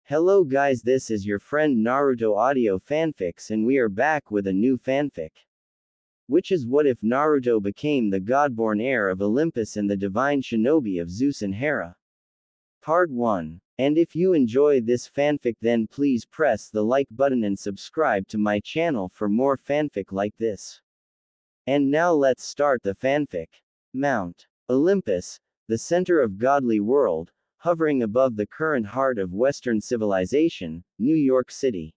Hello guys, this is your friend Naruto Audio Fanfics and we are back with a new fanfic. Which is what if Naruto became the Godborn heir of Olympus and the divine Shinobi of Zeus and Hera? Part 1. And if you enjoy this fanfic then please press the like button and subscribe to my channel for more fanfic like this. And now let's start the fanfic. Mount Olympus, the center of godly world, hovering above the current heart of Western civilization, New York City.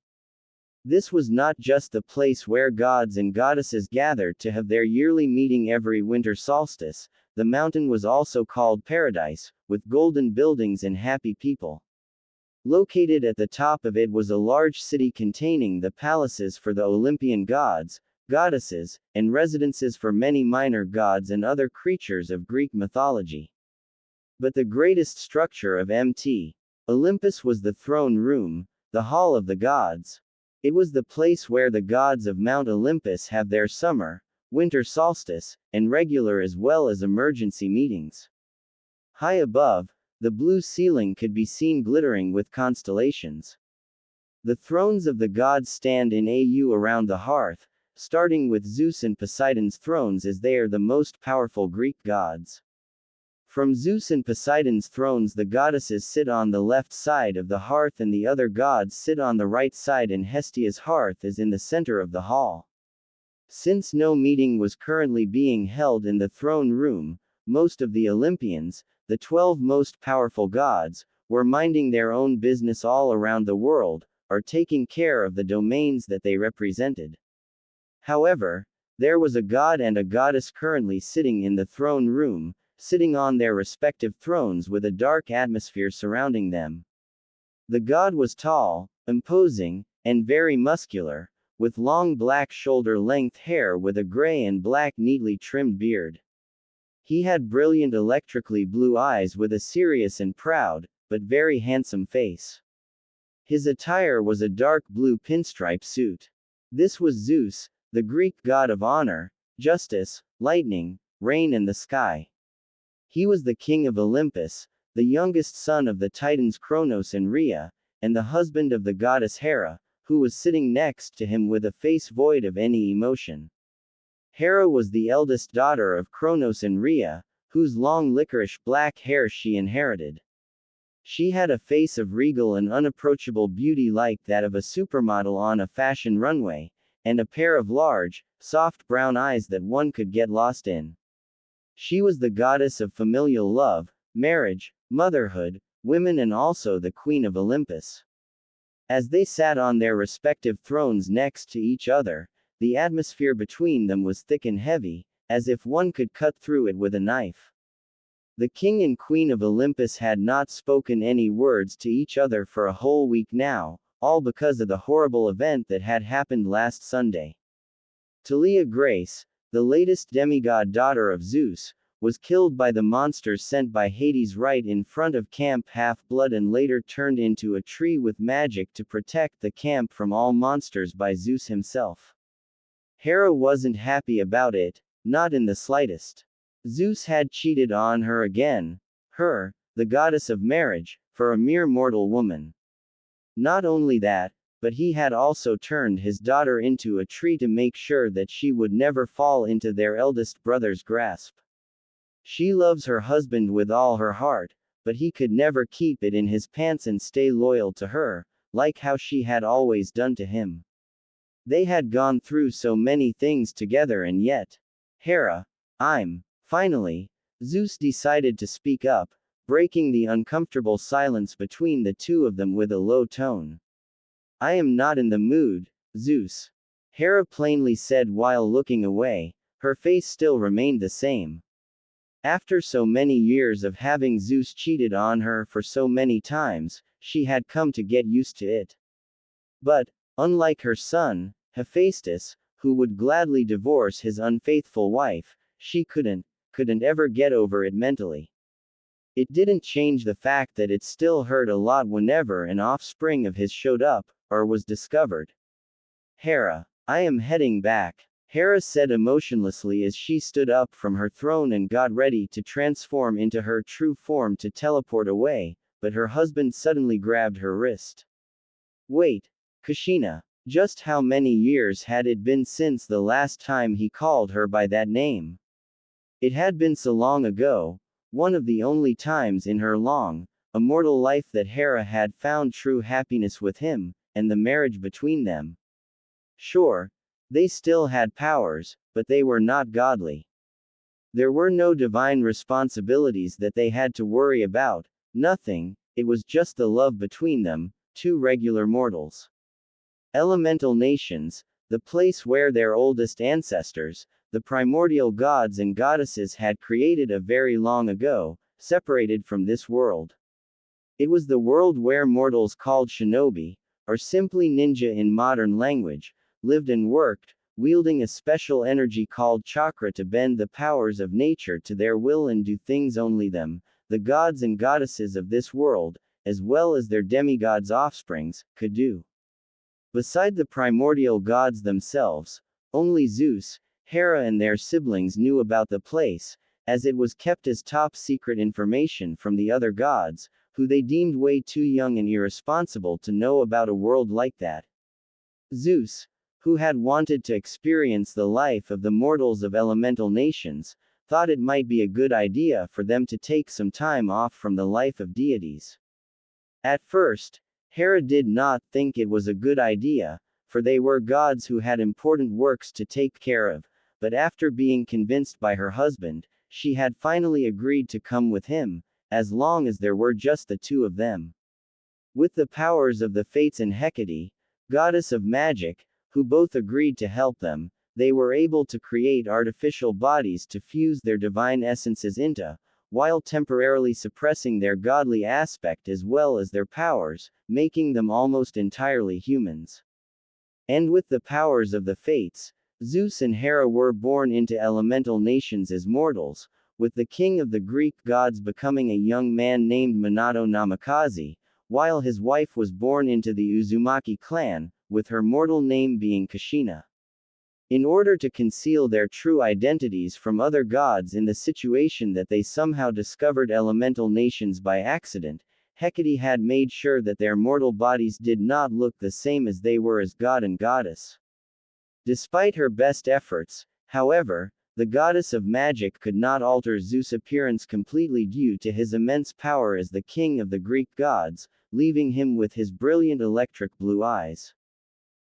This was not just the place where gods and goddesses gathered to have their yearly meeting every winter solstice, the mountain was also called Paradise, with golden buildings and happy people. Located at the top of it was a large city containing the palaces for the Olympian gods, goddesses, and residences for many minor gods and other creatures of Greek mythology. But the greatest structure of Mt. Olympus was the throne room, the hall of the gods. It was the place where the gods of Mount Olympus have their summer, winter solstice, and regular as well as emergency meetings. High above, the blue ceiling could be seen glittering with constellations. The thrones of the gods stand in AU around the hearth, starting with Zeus and Poseidon's thrones as they are the most powerful Greek gods. From Zeus and Poseidon's thrones the goddesses sit on the left side of the hearth and the other gods sit on the right side and Hestia's hearth is in the center of the hall. Since no meeting was currently being held in the throne room, most of the Olympians, the 12 most powerful gods, were minding their own business all around the world, or taking care of the domains that they represented. However, there was a god and a goddess currently sitting in the throne room, sitting on their respective thrones with a dark atmosphere surrounding them. The god was tall, imposing, and very muscular, with long black shoulder-length hair with a gray and black neatly trimmed beard. He had brilliant electrically blue eyes with a serious and proud, but very handsome face. His attire was a dark blue pinstripe suit. This was Zeus, the Greek god of honor, justice, lightning, rain and the sky. He was the king of Olympus, the youngest son of the titans Kronos and Rhea, and the husband of the goddess Hera, who was sitting next to him with a face void of any emotion. Hera was the eldest daughter of Kronos and Rhea, whose long licorice black hair she inherited. She had a face of regal and unapproachable beauty like that of a supermodel on a fashion runway, and a pair of large, soft brown eyes that one could get lost in. She was the goddess of familial love, marriage, motherhood, women and also the queen of Olympus. As they sat on their respective thrones next to each other, the atmosphere between them was thick and heavy, as if one could cut through it with a knife. The king and queen of Olympus had not spoken any words to each other for a whole week now, all because of the horrible event that had happened last Sunday. Talia Grace, the latest demigod daughter of Zeus, was killed by the monsters sent by Hades right in front of Camp Half-Blood and later turned into a tree with magic to protect the camp from all monsters by Zeus himself. Hera wasn't happy about it, not in the slightest. Zeus had cheated on her again, her, the goddess of marriage, for a mere mortal woman. Not only that, but he had also turned his daughter into a tree to make sure that she would never fall into their eldest brother's grasp. She loves her husband with all her heart, but he could never keep it in his pants and stay loyal to her, like how she had always done to him. They had gone through so many things together and yet, Hera, finally, Zeus decided to speak up, breaking the uncomfortable silence between the two of them with a low tone. I am not in the mood, Zeus. Hera plainly said while looking away, her face still remained the same. After so many years of having Zeus cheated on her for so many times, she had come to get used to it. But, unlike her son, Hephaestus, who would gladly divorce his unfaithful wife, she couldn't ever get over it mentally. It didn't change the fact that it still hurt a lot whenever an offspring of his showed up, or was discovered. Hera, I am heading back, Hera said emotionlessly as she stood up from her throne and got ready to transform into her true form to teleport away, but her husband suddenly grabbed her wrist. Wait, Kushina. Just how many years had it been since the last time he called her by that name? It had been so long ago, one of the only times in her long, immortal life that Hera had found true happiness with him, and the marriage between them. Sure, they still had powers, but they were not godly. There were no divine responsibilities that they had to worry about, nothing, it was just the love between them, two regular mortals. Elemental nations, the place where their oldest ancestors, the primordial gods and goddesses had created a very long ago, separated from this world. It was the world where mortals called Shinobi, or simply ninja in modern language, lived and worked, wielding a special energy called chakra to bend the powers of nature to their will and do things only them, the gods and goddesses of this world, as well as their demigods' offsprings, could do. Beside the primordial gods themselves, only Zeus, Hera and their siblings knew about the place, as it was kept as top secret information from the other gods, who they deemed way too young and irresponsible to know about a world like that. Zeus, who had wanted to experience the life of the mortals of elemental nations, thought it might be a good idea for them to take some time off from the life of deities. At first, Hera did not think it was a good idea, for they were gods who had important works to take care of, but after being convinced by her husband, she had finally agreed to come with him, as long as there were just the two of them. With the powers of the Fates and Hecate, goddess of magic, who both agreed to help them, they were able to create artificial bodies to fuse their divine essences into, while temporarily suppressing their godly aspect as well as their powers, making them almost entirely humans. And with the powers of the Fates, Zeus and Hera were born into elemental nations as mortals, with the king of the Greek gods becoming a young man named Minato Namikaze, while his wife was born into the Uzumaki clan, with her mortal name being Kushina. In order to conceal their true identities from other gods in the situation that they somehow discovered elemental nations by accident, Hecate had made sure that their mortal bodies did not look the same as they were as god and goddess. Despite her best efforts, however, the goddess of magic could not alter Zeus' appearance completely due to his immense power as the king of the Greek gods, leaving him with his brilliant electric blue eyes.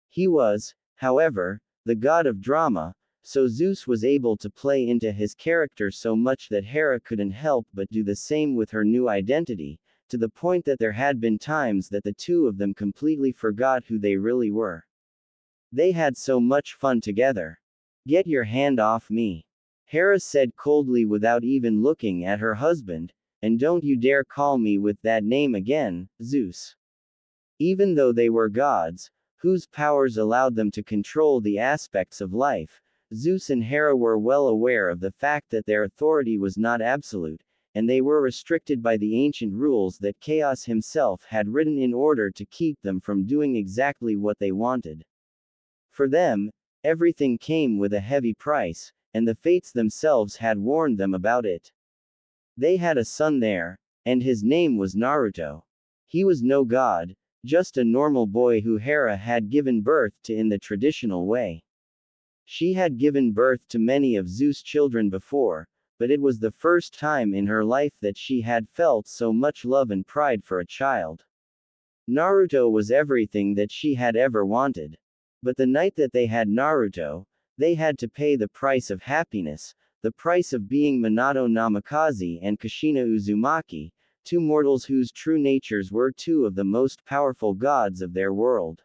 He was, however, the god of drama, so Zeus was able to play into his character so much that Hera couldn't help but do the same with her new identity, to the point that there had been times that the two of them completely forgot who they really were. They had so much fun together. Get your hand off me. Hera said coldly without even looking at her husband, and don't you dare call me with that name again, Zeus. Even though they were gods, whose powers allowed them to control the aspects of life, Zeus and Hera were well aware of the fact that their authority was not absolute, and they were restricted by the ancient rules that Chaos himself had written in order to keep them from doing exactly what they wanted. For them, everything came with a heavy price, and the Fates themselves had warned them about it. They had a son there, and his name was Naruto. He was no god, just a normal boy who Hera had given birth to in the traditional way. She had given birth to many of Zeus' children before, but it was the first time in her life that she had felt so much love and pride for a child. Naruto was everything that she had ever wanted. But the night that they had Naruto, they had to pay the price of happiness, the price of being Minato Namikaze and Kushina Uzumaki, two mortals whose true natures were two of the most powerful gods of their world.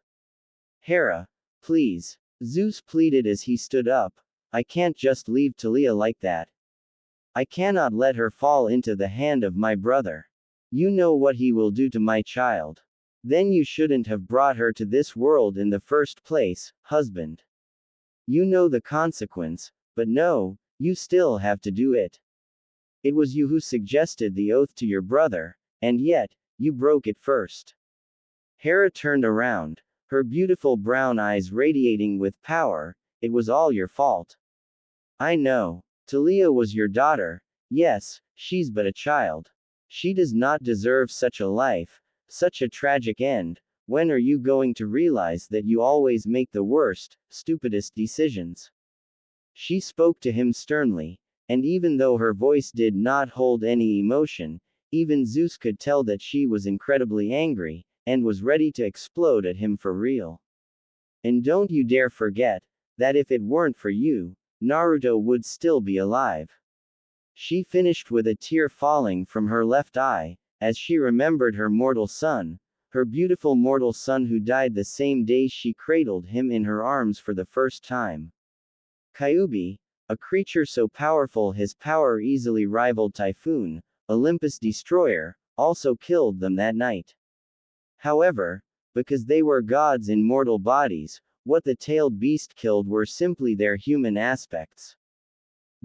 Hera, please, Zeus pleaded as he stood up, I can't just leave Talia like that. I cannot let her fall into the hand of my brother. You know what he will do to my child. Then you shouldn't have brought her to this world in the first place, husband. You know the consequence, but no, you still have to do it. It was you who suggested the oath to your brother, and yet, you broke it first. Hera turned around, her beautiful brown eyes radiating with power, it was all your fault. I know. Talia was your daughter, yes, she's but a child. She does not deserve such a life, such a tragic end. When are you going to realize that you always make the worst, stupidest decisions? She spoke to him sternly, and even though her voice did not hold any emotion, even Zeus could tell that she was incredibly angry, and was ready to explode at him for real. And don't you dare forget that if it weren't for you, Naruto would still be alive. She finished with a tear falling from her left eye, as she remembered her mortal son, her beautiful mortal son who died the same day she cradled him in her arms for the first time. Kyuubi, a creature so powerful his power easily rivaled Typhoon, Olympus Destroyer, also killed them that night. However, because they were gods in mortal bodies, what the tailed beast killed were simply their human aspects.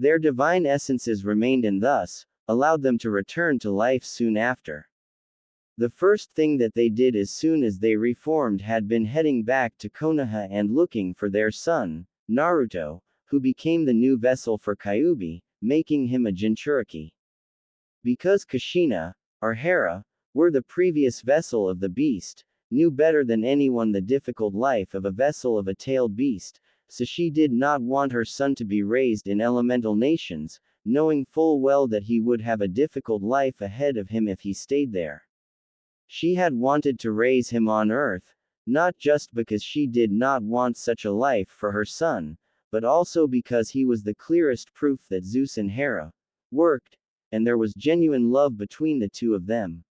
Their divine essences remained and thus, allowed them to return to life soon after. The first thing that they did as soon as they reformed had been heading back to Konoha and looking for their son, Naruto, who became the new vessel for Kyuubi, making him a Jinchuriki. Because Kushina, or Hera, were the previous vessel of the beast, knew better than anyone the difficult life of a vessel of a tailed beast, so she did not want her son to be raised in elemental nations, knowing full well that he would have a difficult life ahead of him if he stayed there. She had wanted to raise him on Earth, not just because she did not want such a life for her son, but also because he was the clearest proof that Zeus and Hera worked, and there was genuine love between the two of them.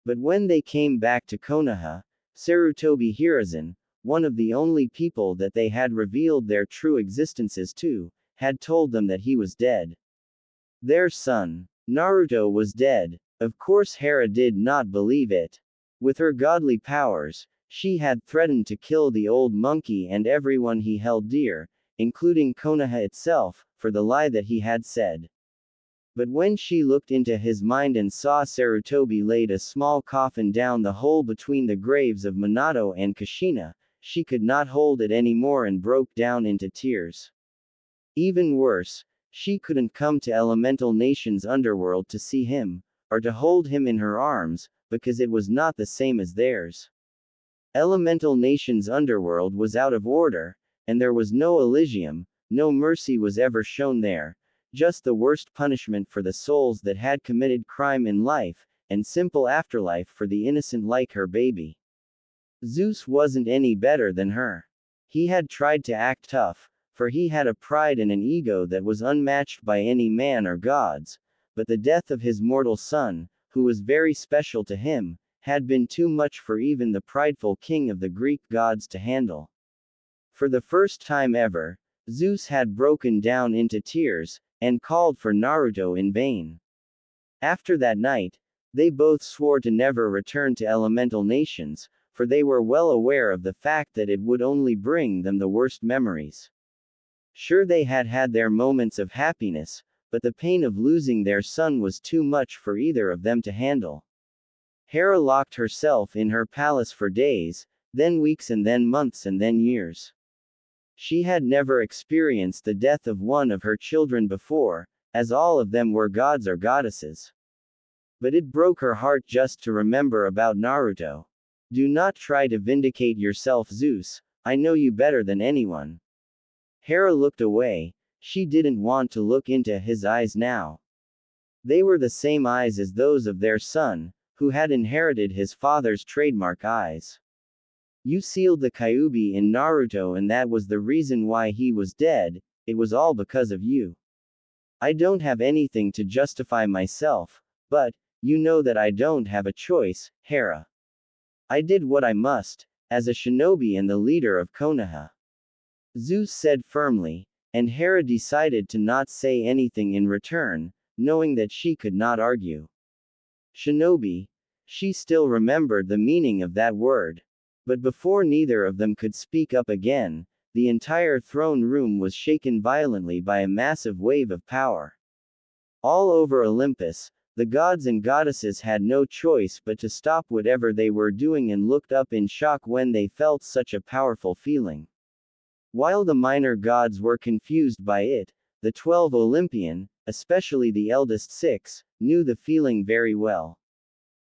But when they came back to Konoha, Sarutobi Hiruzen, one of the only people that they had revealed their true existences to, had told them that he was dead. Their son, Naruto, was dead. Of course Hera did not believe it. With her godly powers, she had threatened to kill the old monkey and everyone he held dear, including Konoha itself, for the lie that he had said. But when she looked into his mind and saw Sarutobi laid a small coffin down the hole between the graves of Minato and Kushina, she could not hold it anymore and broke down into tears. Even worse, she couldn't come to Elemental Nation's underworld to see him, or to hold him in her arms, because it was not the same as theirs. Elemental Nation's underworld was out of order, and there was no Elysium, no mercy was ever shown there, just the worst punishment for the souls that had committed crime in life, and simple afterlife for the innocent like her baby. Zeus wasn't any better than her. He had tried to act tough, for he had a pride and an ego that was unmatched by any man or gods, but the death of his mortal son, who was very special to him, had been too much for even the prideful king of the Greek gods to handle. For the first time ever, Zeus had broken down into tears, and called for Naruto in vain. After that night, they both swore to never return to Elemental Nations, for they were well aware of the fact that it would only bring them the worst memories. Sure, they had had their moments of happiness, but the pain of losing their son was too much for either of them to handle. Hera locked herself in her palace for days, then weeks and then months and then years. She had never experienced the death of one of her children before, as all of them were gods or goddesses. But it broke her heart just to remember about Naruto. Do not try to vindicate yourself, Zeus, I know you better than anyone. Hera looked away, she didn't want to look into his eyes now. They were the same eyes as those of their son, who had inherited his father's trademark eyes. You sealed the Kyuubi in Naruto and that was the reason why he was dead, it was all because of you. I don't have anything to justify myself, but, you know that I don't have a choice, Hera. I did what I must, as a shinobi and the leader of Konoha. Zeus said firmly, and Hera decided to not say anything in return, knowing that she could not argue. Shinobi. She still remembered the meaning of that word. But before neither of them could speak up again, the entire throne room was shaken violently by a massive wave of power. All over Olympus, the gods and goddesses had no choice but to stop whatever they were doing and looked up in shock when they felt such a powerful feeling. While the minor gods were confused by it, the 12 Olympian, especially the eldest 6, knew the feeling very well.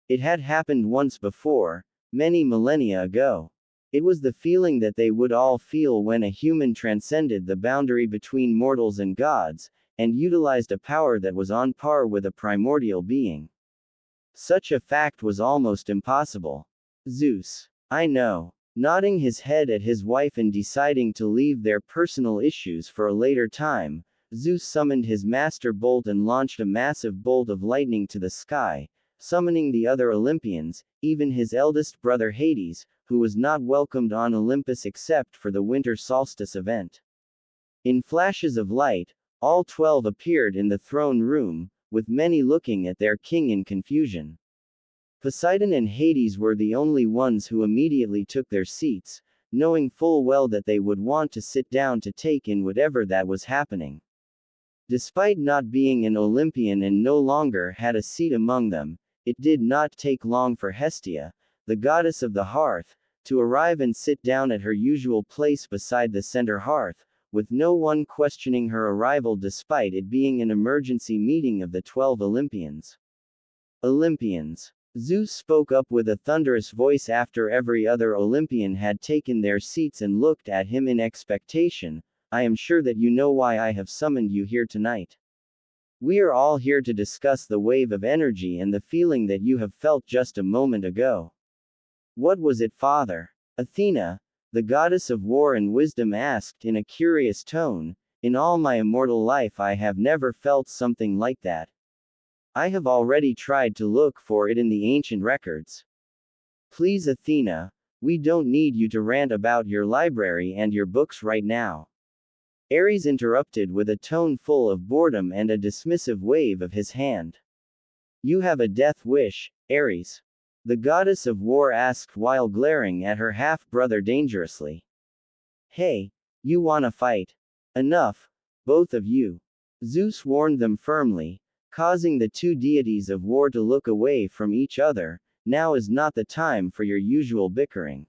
It had happened once before, many millennia ago. It was the feeling that they would all feel when a human transcended the boundary between mortals and gods, and utilized a power that was on par with a primordial being. Such a fact was almost impossible. Zeus. I know. Nodding his head at his wife and deciding to leave their personal issues for a later time, Zeus summoned his master bolt and launched a massive bolt of lightning to the sky, summoning the other Olympians, even his eldest brother Hades, who was not welcomed on Olympus except for the winter solstice event. In flashes of light, all 12 appeared in the throne room, with many looking at their king in confusion. Poseidon and Hades were the only ones who immediately took their seats, knowing full well that they would want to sit down to take in whatever that was happening. Despite not being an Olympian and no longer had a seat among them, it did not take long for Hestia, the goddess of the hearth, to arrive and sit down at her usual place beside the center hearth, with no one questioning her arrival despite it being an emergency meeting of the 12 Olympians. Olympians. Zeus spoke up with a thunderous voice after every other Olympian had taken their seats and looked at him in expectation. I am sure that you know why I have summoned you here tonight. We are all here to discuss the wave of energy and the feeling that you have felt just a moment ago. What was it, Father? Athena, the goddess of war and wisdom, asked in a curious tone. In all my immortal life I have never felt something like that. I have already tried to look for it in the ancient records. Please, Athena, we don't need you to rant about your library and your books right now. Ares interrupted with a tone full of boredom and a dismissive wave of his hand. You have a death wish, Ares. The goddess of war asked while glaring at her half-brother dangerously. Hey, you wanna fight? Enough, both of you. Zeus warned them firmly, causing the two deities of war to look away from each other. Now is not the time for your usual bickering.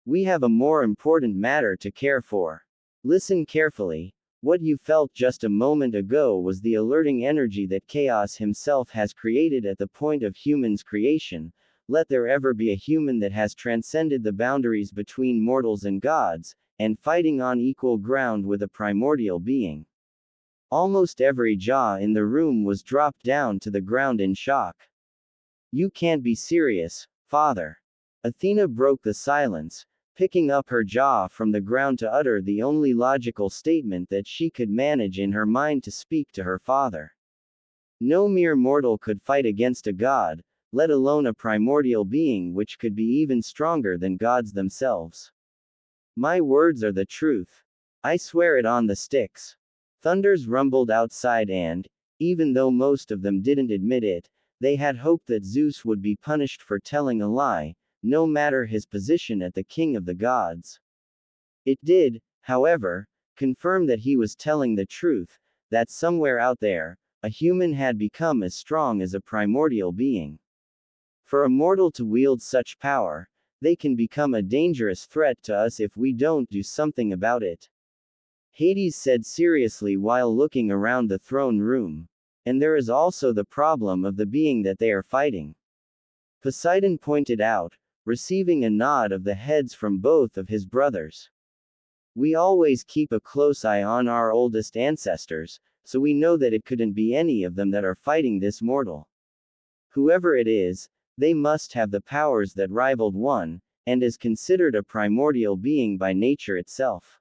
We have a more important matter to care for. Listen carefully. What you felt just a moment ago was the alerting energy that Chaos himself has created at the point of humans' creation. Let there ever be a human that has transcended the boundaries between mortals and gods, and fighting on equal ground with a primordial being. Almost every jaw in the room was dropped down to the ground in shock. You can't be serious, Father. Athena broke the silence, picking up her jaw from the ground to utter the only logical statement that she could manage in her mind to speak to her father. No mere mortal could fight against a god, let alone a primordial being which could be even stronger than gods themselves. My words are the truth. I swear it on the sticks. Thunders rumbled outside and, even though most of them didn't admit it, they had hoped that Zeus would be punished for telling a lie, no matter his position as the king of the gods. It did, however, confirm that he was telling the truth, that somewhere out there, a human had become as strong as a primordial being. For a mortal to wield such power, they can become a dangerous threat to us if we don't do something about it. Hades said seriously while looking around the throne room. And there is also the problem of the being that they are fighting. Poseidon pointed out, receiving a nod of the heads from both of his brothers. We always keep a close eye on our oldest ancestors, so we know that it couldn't be any of them that are fighting this mortal. Whoever it is, they must have the powers that rivaled one, and is considered a primordial being by nature itself.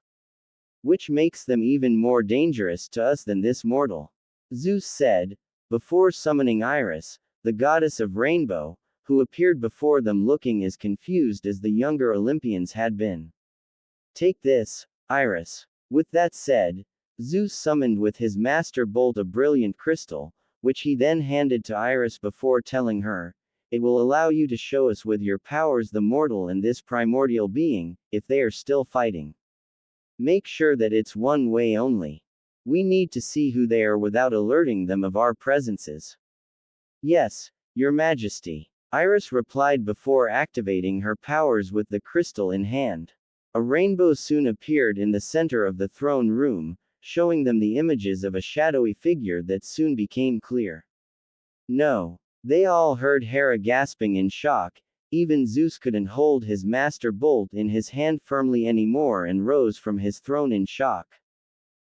Which makes them even more dangerous to us than this mortal. Zeus said, before summoning Iris, the goddess of rainbow, who appeared before them looking as confused as the younger Olympians had been. Take this, Iris. With that said, Zeus summoned with his master bolt a brilliant crystal, which he then handed to Iris before telling her, it will allow you to show us with your powers the mortal and this primordial being, if they are still fighting. Make sure that it's one way only. We need to see who they are without alerting them of our presences. Yes, Your Majesty. Iris replied before activating her powers with the crystal in hand. A rainbow soon appeared in the center of the throne room, showing them the images of a shadowy figure that soon became clear. No. They all heard Hera gasping in shock. Even Zeus couldn't hold his master bolt in his hand firmly anymore and rose from his throne in shock.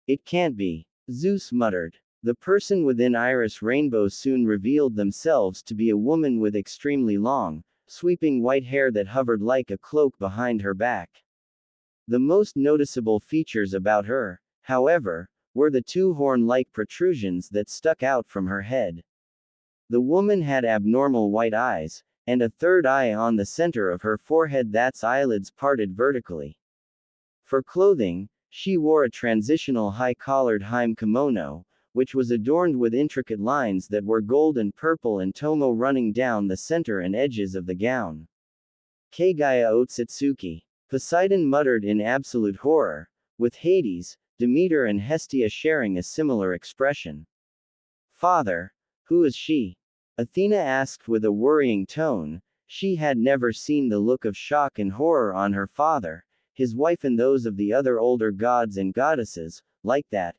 It can't be. Zeus muttered. The person within Iris Rainbow soon revealed themselves to be a woman with extremely long, sweeping white hair that hovered like a cloak behind her back. The most noticeable features about her, however, were the two horn-like protrusions that stuck out from her head. The woman had abnormal white eyes, and a third eye on the center of her forehead that's eyelids parted vertically. For clothing, she wore a transitional high-collared hime kimono, which was adorned with intricate lines that were gold and purple and tomo running down the center and edges of the gown. Kaguya Otsutsuki. Poseidon muttered in absolute horror, with Hades, Demeter and Hestia sharing a similar expression. Father, who is she? Athena asked with a worrying tone. She had never seen the look of shock and horror on her father, his wife and those of the other older gods and goddesses, like that.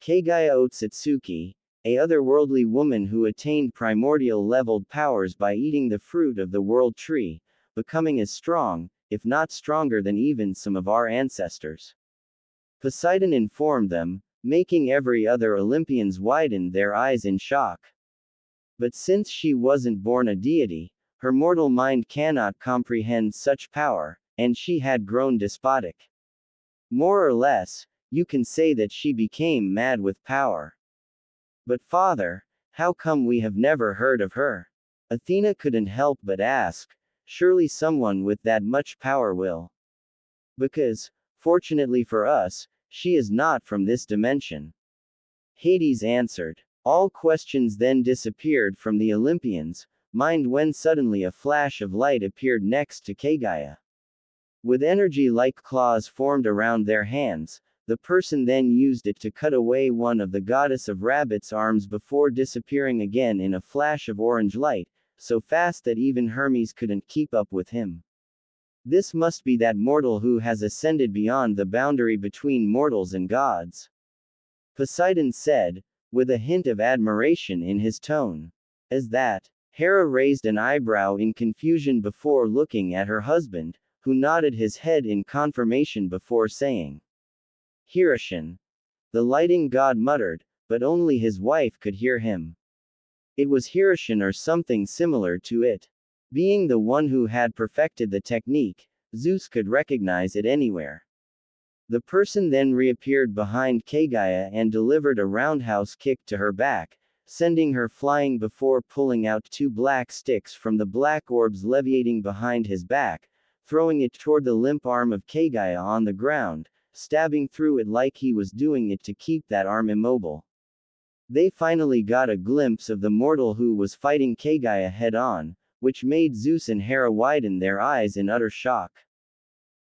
Kaguya Otsutsuki, a otherworldly woman who attained primordial leveled powers by eating the fruit of the world tree, becoming as strong, if not stronger than even some of our ancestors. Poseidon informed them, making every other Olympians widen their eyes in shock. But since she wasn't born a deity, her mortal mind cannot comprehend such power, and she had grown despotic. More or less, you can say that she became mad with power. But father, how come we have never heard of her? Athena couldn't help but ask. Surely someone with that much power will. Because, fortunately for us, she is not from this dimension. Hades answered. All questions then disappeared from the Olympians' mind when suddenly a flash of light appeared next to Kaguya. With energy-like claws formed around their hands, the person then used it to cut away one of the goddess of rabbit's arms before disappearing again in a flash of orange light, so fast that even Hermes couldn't keep up with him. This must be that mortal who has ascended beyond the boundary between mortals and gods. Poseidon said, with a hint of admiration in his tone. As that, Hera raised an eyebrow in confusion before looking at her husband, who nodded his head in confirmation before saying, Hiroshin. The lighting god muttered, but only his wife could hear him. It was Hiroshin or something similar to it. Being the one who had perfected the technique, Zeus could recognize it anywhere. The person then reappeared behind Kaguya and delivered a roundhouse kick to her back, sending her flying before pulling out two black sticks from the black orbs leviating behind his back, throwing it toward the limp arm of Kaguya on the ground, stabbing through it like he was doing it to keep that arm immobile. They finally got a glimpse of the mortal who was fighting Kaguya head-on, which made Zeus and Hera widen their eyes in utter shock.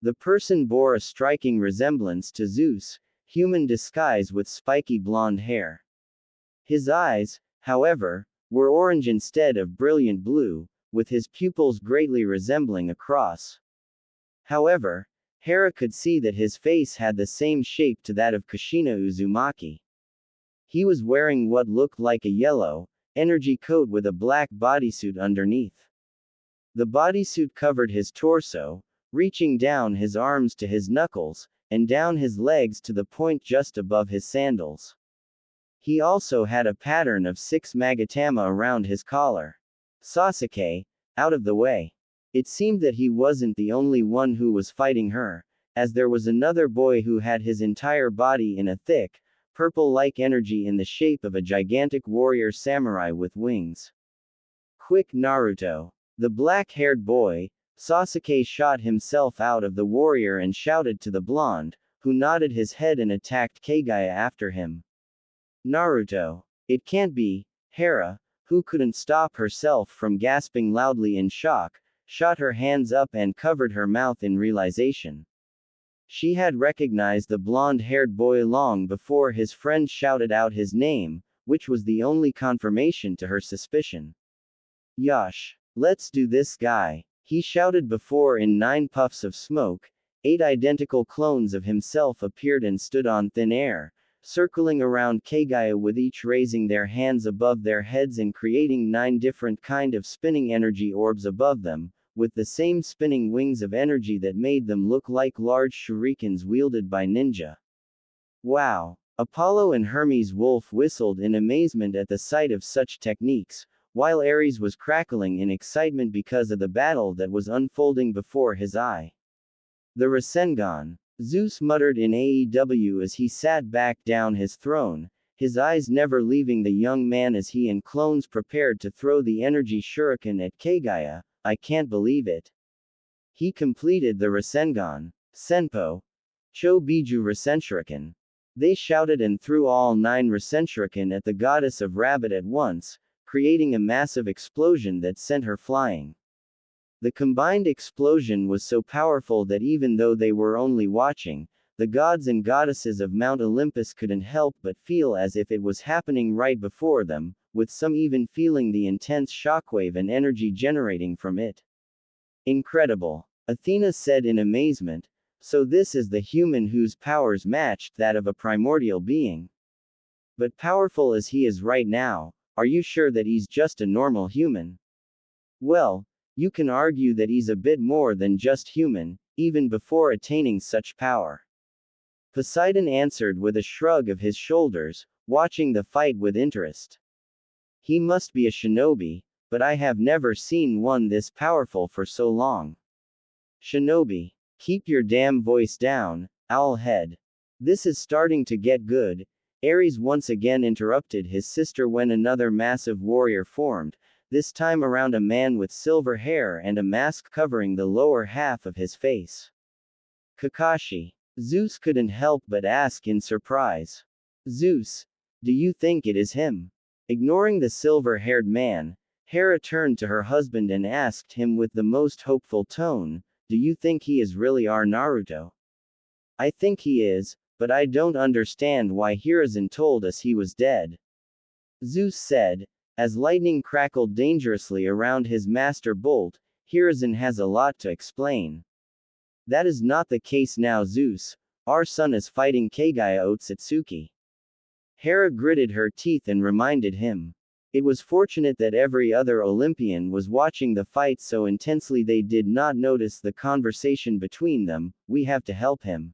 The person bore a striking resemblance to Zeus, human disguise with spiky blonde hair. His eyes, however, were orange instead of brilliant blue, with his pupils greatly resembling a cross. However, Hera could see that his face had the same shape to that of Kushina Uzumaki. He was wearing what looked like a yellow, energy coat with a black bodysuit underneath. The bodysuit covered his torso, reaching down his arms to his knuckles, and down his legs to the point just above his sandals. He also had a pattern of 6 magatama around his collar. Sasuke, out of the way. It seemed that he wasn't the only one who was fighting her, as there was another boy who had his entire body in a thick, purple-like energy in the shape of a gigantic warrior samurai with wings. Quick Naruto. The black-haired boy, Sasuke shot himself out of the warrior and shouted to the blonde, who nodded his head and attacked Kaguya after him. Naruto. It can't be. Hera, who couldn't stop herself from gasping loudly in shock, shot her hands up and covered her mouth in realization. She had recognized the blonde-haired boy long before his friend shouted out his name, which was the only confirmation to her suspicion. Yosh. Let's do this guy. He shouted before in 9 puffs of smoke, 8 identical clones of himself appeared and stood on thin air, circling around Kaguya with each raising their hands above their heads and creating 9 different kind of spinning energy orbs above them, with the same spinning wings of energy that made them look like large shurikens wielded by ninja. Wow! Apollo and Hermes Wolf whistled in amazement at the sight of such techniques, while Ares was crackling in excitement because of the battle that was unfolding before his eye. The Rasengan, Zeus muttered in AEW as he sat back down his throne, his eyes never leaving the young man as he and clones prepared to throw the energy shuriken at Kaguya. I can't believe it. He completed the Rasengan, Senpo, Cho Biju Rasenshuriken. They shouted and threw all 9 Rasenshuriken at the goddess of Rabbit at once, creating a massive explosion that sent her flying. The combined explosion was so powerful that even though they were only watching, the gods and goddesses of Mount Olympus couldn't help but feel as if it was happening right before them, with some even feeling the intense shockwave and energy generating from it. Incredible! Athena said in amazement. So this is the human whose powers matched that of a primordial being. But powerful as he is right now, are you sure that he's just a normal human? Well, you can argue that he's a bit more than just human, even before attaining such power. Poseidon answered with a shrug of his shoulders, watching the fight with interest. He must be a shinobi, but I have never seen one this powerful for so long. Shinobi. Keep your damn voice down, Owlhead. This is starting to get good. Ares once again interrupted his sister when another massive warrior formed, this time around a man with silver hair and a mask covering the lower half of his face. Kakashi. Zeus couldn't help but ask in surprise. Zeus, do you think it is him? Ignoring the silver-haired man, Hera turned to her husband and asked him with the most hopeful tone, do you think he is really our Naruto? I think he is, but I don't understand why Hiruzen told us he was dead. Zeus said, as lightning crackled dangerously around his master bolt. Hiruzen has a lot to explain. That is not the case now, Zeus. Our son is fighting Kaguya Otsutsuki. Hera gritted her teeth and reminded him. It was fortunate that every other Olympian was watching the fight so intensely they did not notice the conversation between them. We have to help him.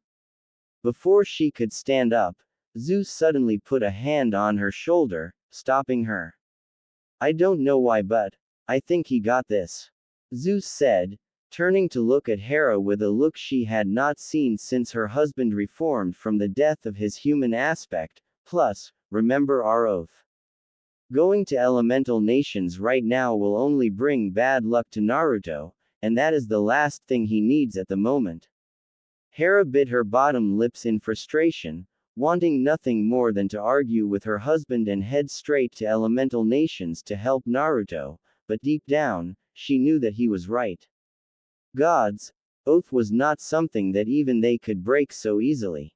Before she could stand up, Zeus suddenly put a hand on her shoulder, stopping her. I don't know why, but I think he got this. Zeus said, turning to look at Hera with a look she had not seen since her husband reformed from the death of his human aspect. Plus, remember our oath. Going to elemental nations right now will only bring bad luck to Naruto, and that is the last thing he needs at the moment. Hera bit her bottom lips in frustration, wanting nothing more than to argue with her husband and head straight to elemental nations to help Naruto, but deep down, she knew that he was right. God's oath was not something that even they could break so easily.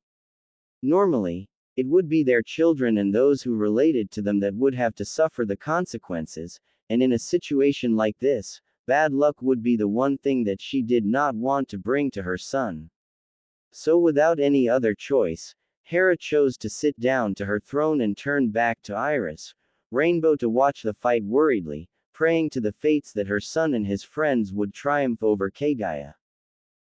Normally, it would be their children and those who related to them that would have to suffer the consequences, and in a situation like this, bad luck would be the one thing that she did not want to bring to her son. So without any other choice, Hera chose to sit down to her throne and turn back to Iris, Rainbow to watch the fight worriedly, praying to the fates that her son and his friends would triumph over Kaguya.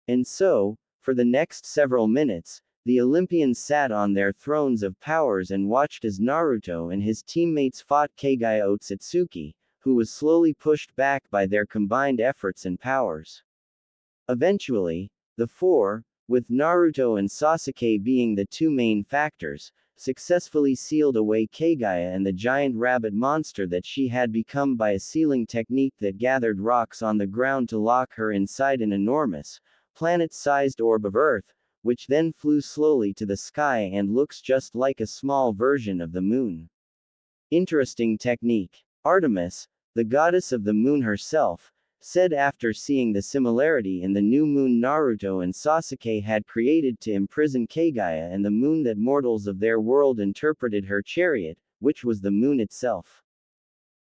And so, for the next several minutes, the Olympians sat on their thrones of powers and watched as Naruto and his teammates fought Kaguya Otsutsuki, who was slowly pushed back by their combined efforts and powers. Eventually, the four, with Naruto and Sasuke being the two main factors, successfully sealed away Kaguya and the giant rabbit monster that she had become by a sealing technique that gathered rocks on the ground to lock her inside an enormous, planet-sized orb of Earth, which then flew slowly to the sky and looks just like a small version of the moon. Interesting technique. Artemis, the goddess of the moon herself, said after seeing the similarity in the new moon Naruto and Sasuke had created to imprison Kaguya and the moon that mortals of their world interpreted her chariot, which was the moon itself.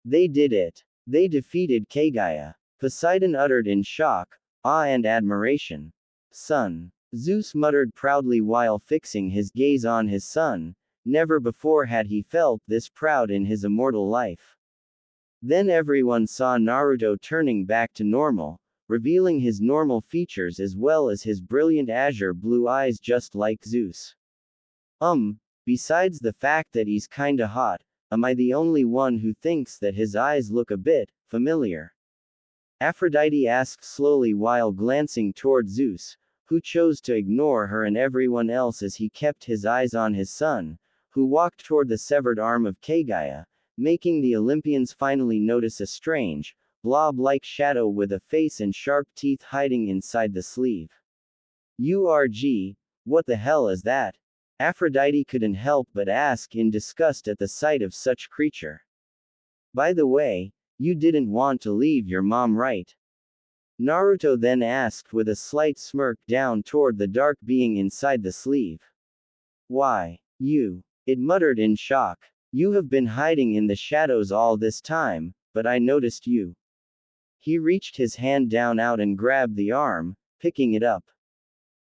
They did it. They defeated Kaguya. Poseidon uttered in shock, awe and admiration. Son. Zeus muttered proudly while fixing his gaze on his son. Never before had he felt this proud in his immortal life. Then everyone saw Naruto turning back to normal, revealing his normal features as well as his brilliant azure blue eyes just like Zeus. Besides the fact that he's kinda hot, am I the only one who thinks that his eyes look a bit familiar? Aphrodite asked slowly while glancing toward Zeus, who chose to ignore her and everyone else as he kept his eyes on his son, who walked toward the severed arm of Kaguya, making the Olympians finally notice a strange, blob-like shadow with a face and sharp teeth hiding inside the sleeve. "URG, what the hell is that?" Aphrodite couldn't help but ask in disgust at the sight of such creature. "By the way, you didn't want to leave your mom, right?" Naruto then asked with a slight smirk down toward the dark being inside the sleeve. "Why, it muttered in shock. "You have been hiding in the shadows all this time, but I noticed you." He reached his hand down out and grabbed the arm, picking it up.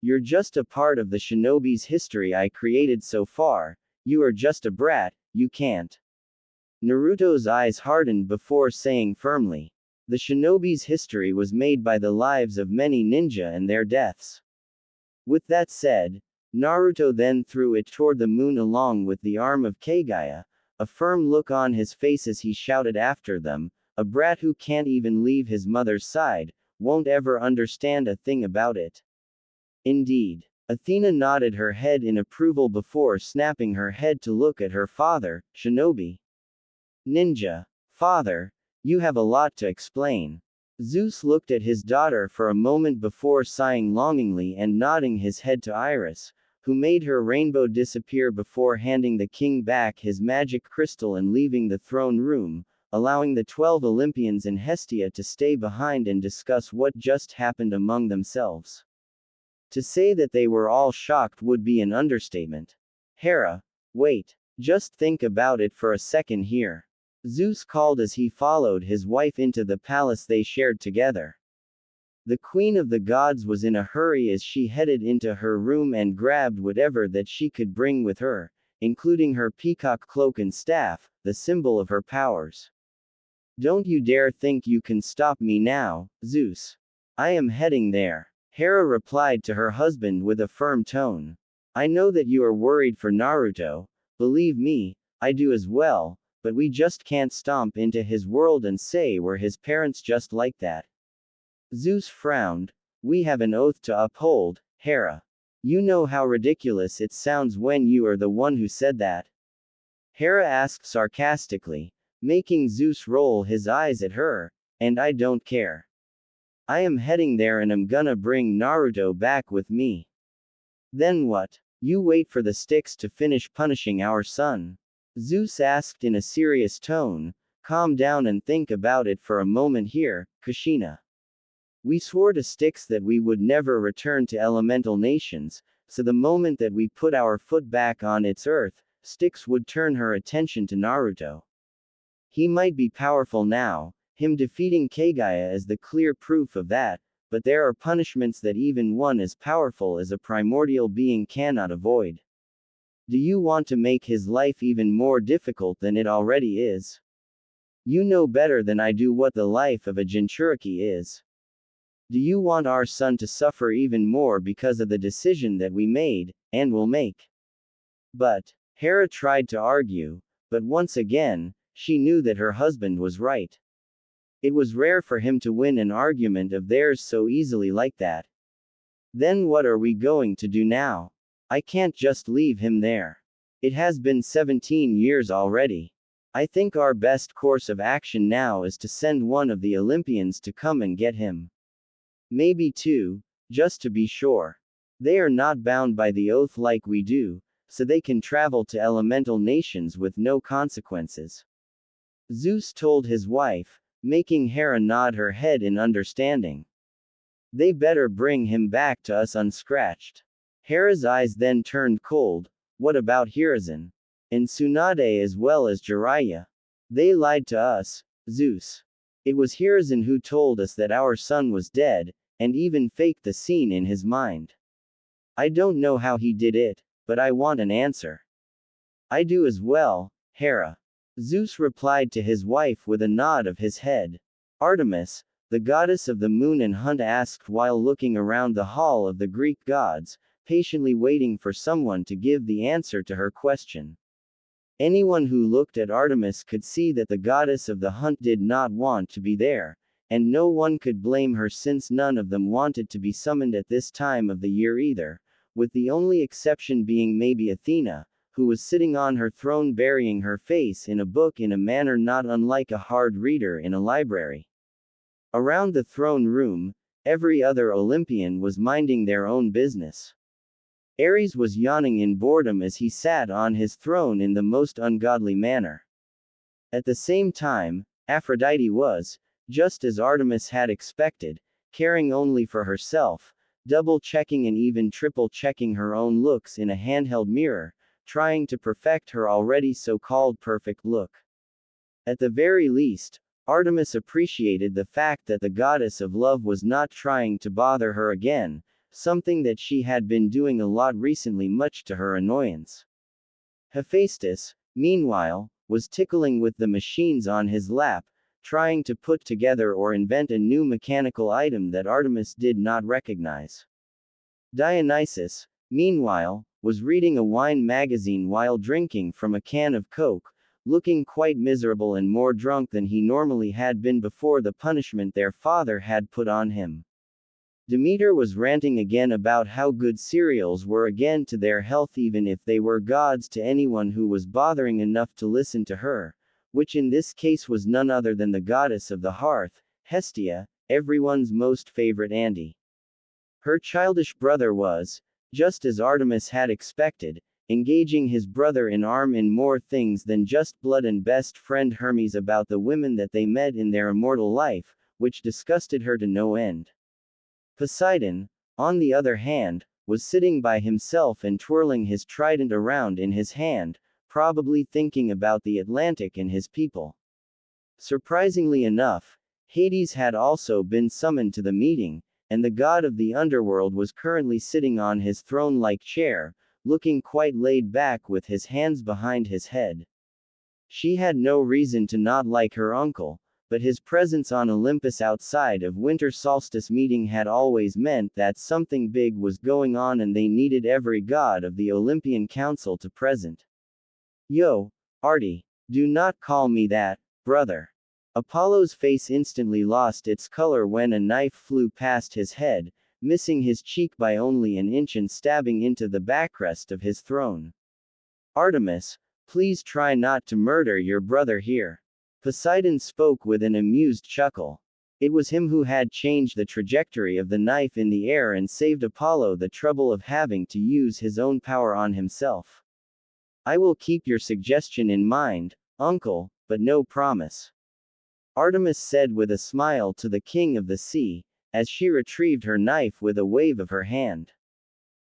"You're just a part of the shinobi's history I created so far, you are just a brat, you can't." Naruto's eyes hardened before saying firmly. The shinobi's history was made by the lives of many ninja and their deaths. With that said, Naruto then threw it toward the moon along with the arm of Kaguya, a firm look on his face as he shouted after them, "A brat who can't even leave his mother's side, won't ever understand a thing about it." Indeed. Athena nodded her head in approval before snapping her head to look at her father, Shinobi. "Ninja. Father, you have a lot to explain." Zeus looked at his daughter for a moment before sighing longingly and nodding his head to Iris, who made her rainbow disappear before handing the king back his magic crystal and leaving the throne room, allowing the 12 Olympians and Hestia to stay behind and discuss what just happened among themselves. To say that they were all shocked would be an understatement. "Hera, wait. Just think about it for a second here." Zeus called as he followed his wife into the palace they shared together. The queen of the gods was in a hurry as she headed into her room and grabbed whatever that she could bring with her, including her peacock cloak and staff, the symbol of her powers. "Don't you dare think you can stop me now, Zeus. I am heading there." Hera replied to her husband with a firm tone. "I know that you are worried for Naruto, believe me, I do as well, but we just can't stomp into his world and say we're his parents just like that." Zeus frowned. "We have an oath to uphold, Hera. You know how ridiculous it sounds when you are the one who said that." Hera asked sarcastically, making Zeus roll his eyes at her, "And I don't care. I am heading there and I'm gonna bring Naruto back with me." "Then what? You wait for the sticks to finish punishing our son?" Zeus asked in a serious tone. "Calm down and think about it for a moment here, Kushina. We swore to Styx that we would never return to elemental nations, so the moment that we put our foot back on its earth, Styx would turn her attention to Naruto. He might be powerful now, him defeating Kaguya is the clear proof of that, but there are punishments that even one as powerful as a primordial being cannot avoid. Do you want to make his life even more difficult than it already is? You know better than I do what the life of a Jinchuriki is. Do you want our son to suffer even more because of the decision that we made, and will make?" But Hera tried to argue, but once again, she knew that her husband was right. It was rare for him to win an argument of theirs so easily like that. "Then what are we going to do now? I can't just leave him there. It has been 17 years already. I think our best course of action now is to send one of the Olympians to come and get him. Maybe two, just to be sure. They are not bound by the oath like we do, so they can travel to elemental nations with no consequences." Zeus told his wife, making Hera nod her head in understanding. "They better bring him back to us unscratched." Hera's eyes then turned cold. "What about Hiruzen? And Tsunade as well as Jiraiya? They lied to us, Zeus. It was Hiruzen who told us that our son was dead, and even faked the scene in his mind. I don't know how he did it, but I want an answer." I do as well, Hera. Zeus replied to his wife with a nod of his head. Artemis, the goddess of the moon and hunt, asked while looking around the hall of the Greek gods, patiently waiting for someone to give the answer to her question. Anyone who looked at Artemis could see that the goddess of the hunt did not want to be there, and no one could blame her since none of them wanted to be summoned at this time of the year either, with the only exception being maybe Athena, who was sitting on her throne burying her face in a book in a manner not unlike a hard reader in a library. Around the throne room, every other Olympian was minding their own business. Ares was yawning in boredom as he sat on his throne in the most ungodly manner. At the same time, Aphrodite was, just as Artemis had expected, caring only for herself, double-checking and even triple-checking her own looks in a handheld mirror, trying to perfect her already so-called perfect look. At the very least, Artemis appreciated the fact that the goddess of love was not trying to bother her again, something that she had been doing a lot recently much to her annoyance. Hephaestus, meanwhile, was tickling with the machines on his lap, trying to put together or invent a new mechanical item that Artemis did not recognize. Dionysus, meanwhile, was reading a wine magazine while drinking from a can of Coke, looking quite miserable and more drunk than he normally had been before the punishment their father had put on him. Demeter was ranting again about how good cereals were again to their health even if they were gods to anyone who was bothering enough to listen to her, which in this case was none other than the goddess of the hearth, Hestia, everyone's most favorite auntie. Her childish brother was, just as Artemis had expected, engaging his brother in arm in more things than just blood and best friend Hermes about the women that they met in their immortal life, which disgusted her to no end. Poseidon, on the other hand, was sitting by himself and twirling his trident around in his hand, probably thinking about the Atlantic and his people. Surprisingly enough, Hades had also been summoned to the meeting, and the god of the underworld was currently sitting on his throne-like chair, looking quite laid back with his hands behind his head. She had no reason to not like her uncle, but his presence on Olympus outside of winter solstice meeting had always meant that something big was going on and they needed every god of the Olympian Council to present. Yo, Artie, do not call me that, brother. Apollo's face instantly lost its color when a knife flew past his head, missing his cheek by only an inch and stabbing into the backrest of his throne. Artemis, please try not to murder your brother here. Poseidon spoke with an amused chuckle. It was him who had changed the trajectory of the knife in the air and saved Apollo the trouble of having to use his own power on himself. I will keep your suggestion in mind, uncle, but no promise. Artemis said with a smile to the king of the sea, as she retrieved her knife with a wave of her hand.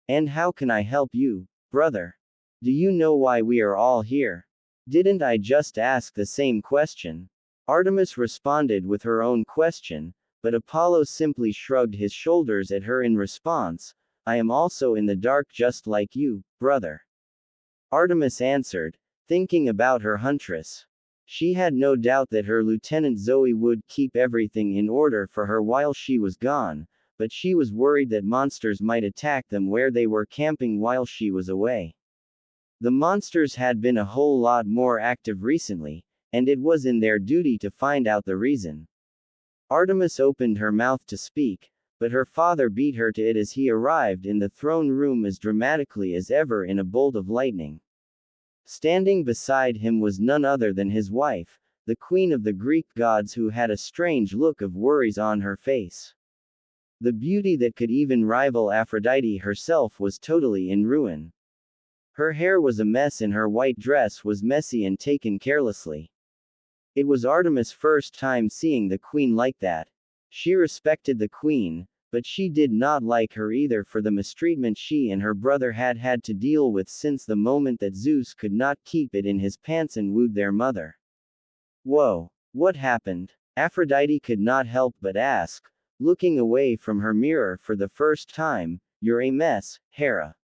And how can I help you, brother? Do you know why we are all here? Didn't I just ask the same question? Artemis responded with her own question, but Apollo simply shrugged his shoulders at her in response. I am also in the dark just like you, brother. Artemis answered, thinking about her huntress. She had no doubt that her Lieutenant Zoe would keep everything in order for her while she was gone, but she was worried that monsters might attack them where they were camping while she was away. The monsters had been a whole lot more active recently, and it was in their duty to find out the reason. Artemis opened her mouth to speak, but her father beat her to it as he arrived in the throne room as dramatically as ever in a bolt of lightning. Standing beside him was none other than his wife, the queen of the Greek gods, who had a strange look of worries on her face. The beauty that could even rival Aphrodite herself was totally in ruin. Her hair was a mess and her white dress was messy and taken carelessly. It was Artemis' first time seeing the queen like that. She respected the queen, but she did not like her either for the mistreatment she and her brother had had to deal with since the moment that Zeus could not keep it in his pants and wooed their mother. Whoa, what happened? Aphrodite could not help but ask, looking away from her mirror for the first time. You're a mess, Hera.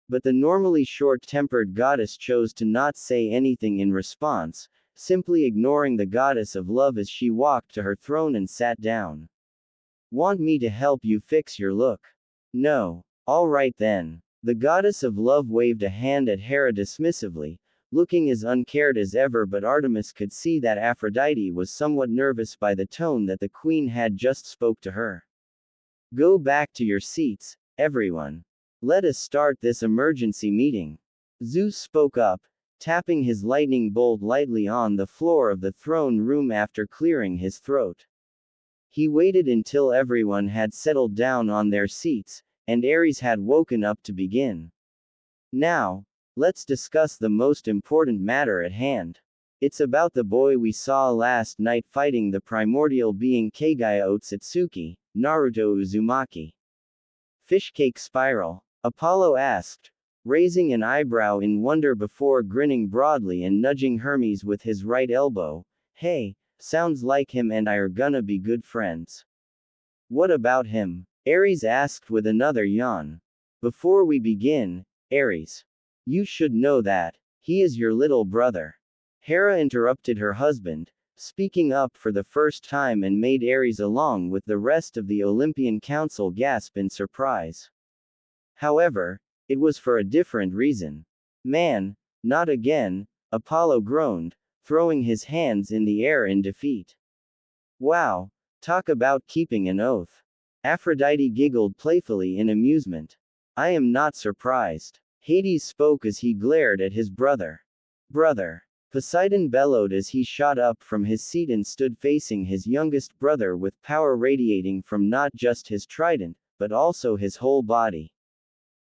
But the normally short-tempered goddess chose to not say anything in response, simply ignoring the goddess of love as she walked to her throne and sat down. Want me to help you fix your look? No. All right then. The goddess of love waved a hand at Hera dismissively, looking as uncared as ever, but Artemis could see that Aphrodite was somewhat nervous by the tone that the queen had just spoke to her. Go back to your seats, everyone. Let us start this emergency meeting. Zeus spoke up, tapping his lightning bolt lightly on the floor of the throne room after clearing his throat. He waited until everyone had settled down on their seats, and Ares had woken up to begin. Now, let's discuss the most important matter at hand. It's about the boy we saw last night fighting the primordial being Kaguya Otsutsuki, Naruto Uzumaki. Fishcake spiral? Apollo asked, raising an eyebrow in wonder before grinning broadly and nudging Hermes with his right elbow. Hey, sounds like him and I are gonna be good friends. What about him? Ares asked with another yawn. Before we begin, Ares, you should know that he is your little brother. Hera interrupted her husband, speaking up for the first time, and made Ares along with the rest of the Olympian council gasp in surprise. However, it was for a different reason. Man, not again, Apollo groaned, throwing his hands in the air in defeat. Wow, talk about keeping an oath. Aphrodite giggled playfully in amusement. I am not surprised. Hades spoke as he glared at his brother. Brother. Poseidon bellowed as he shot up from his seat and stood facing his youngest brother with power radiating from not just his trident, but also his whole body.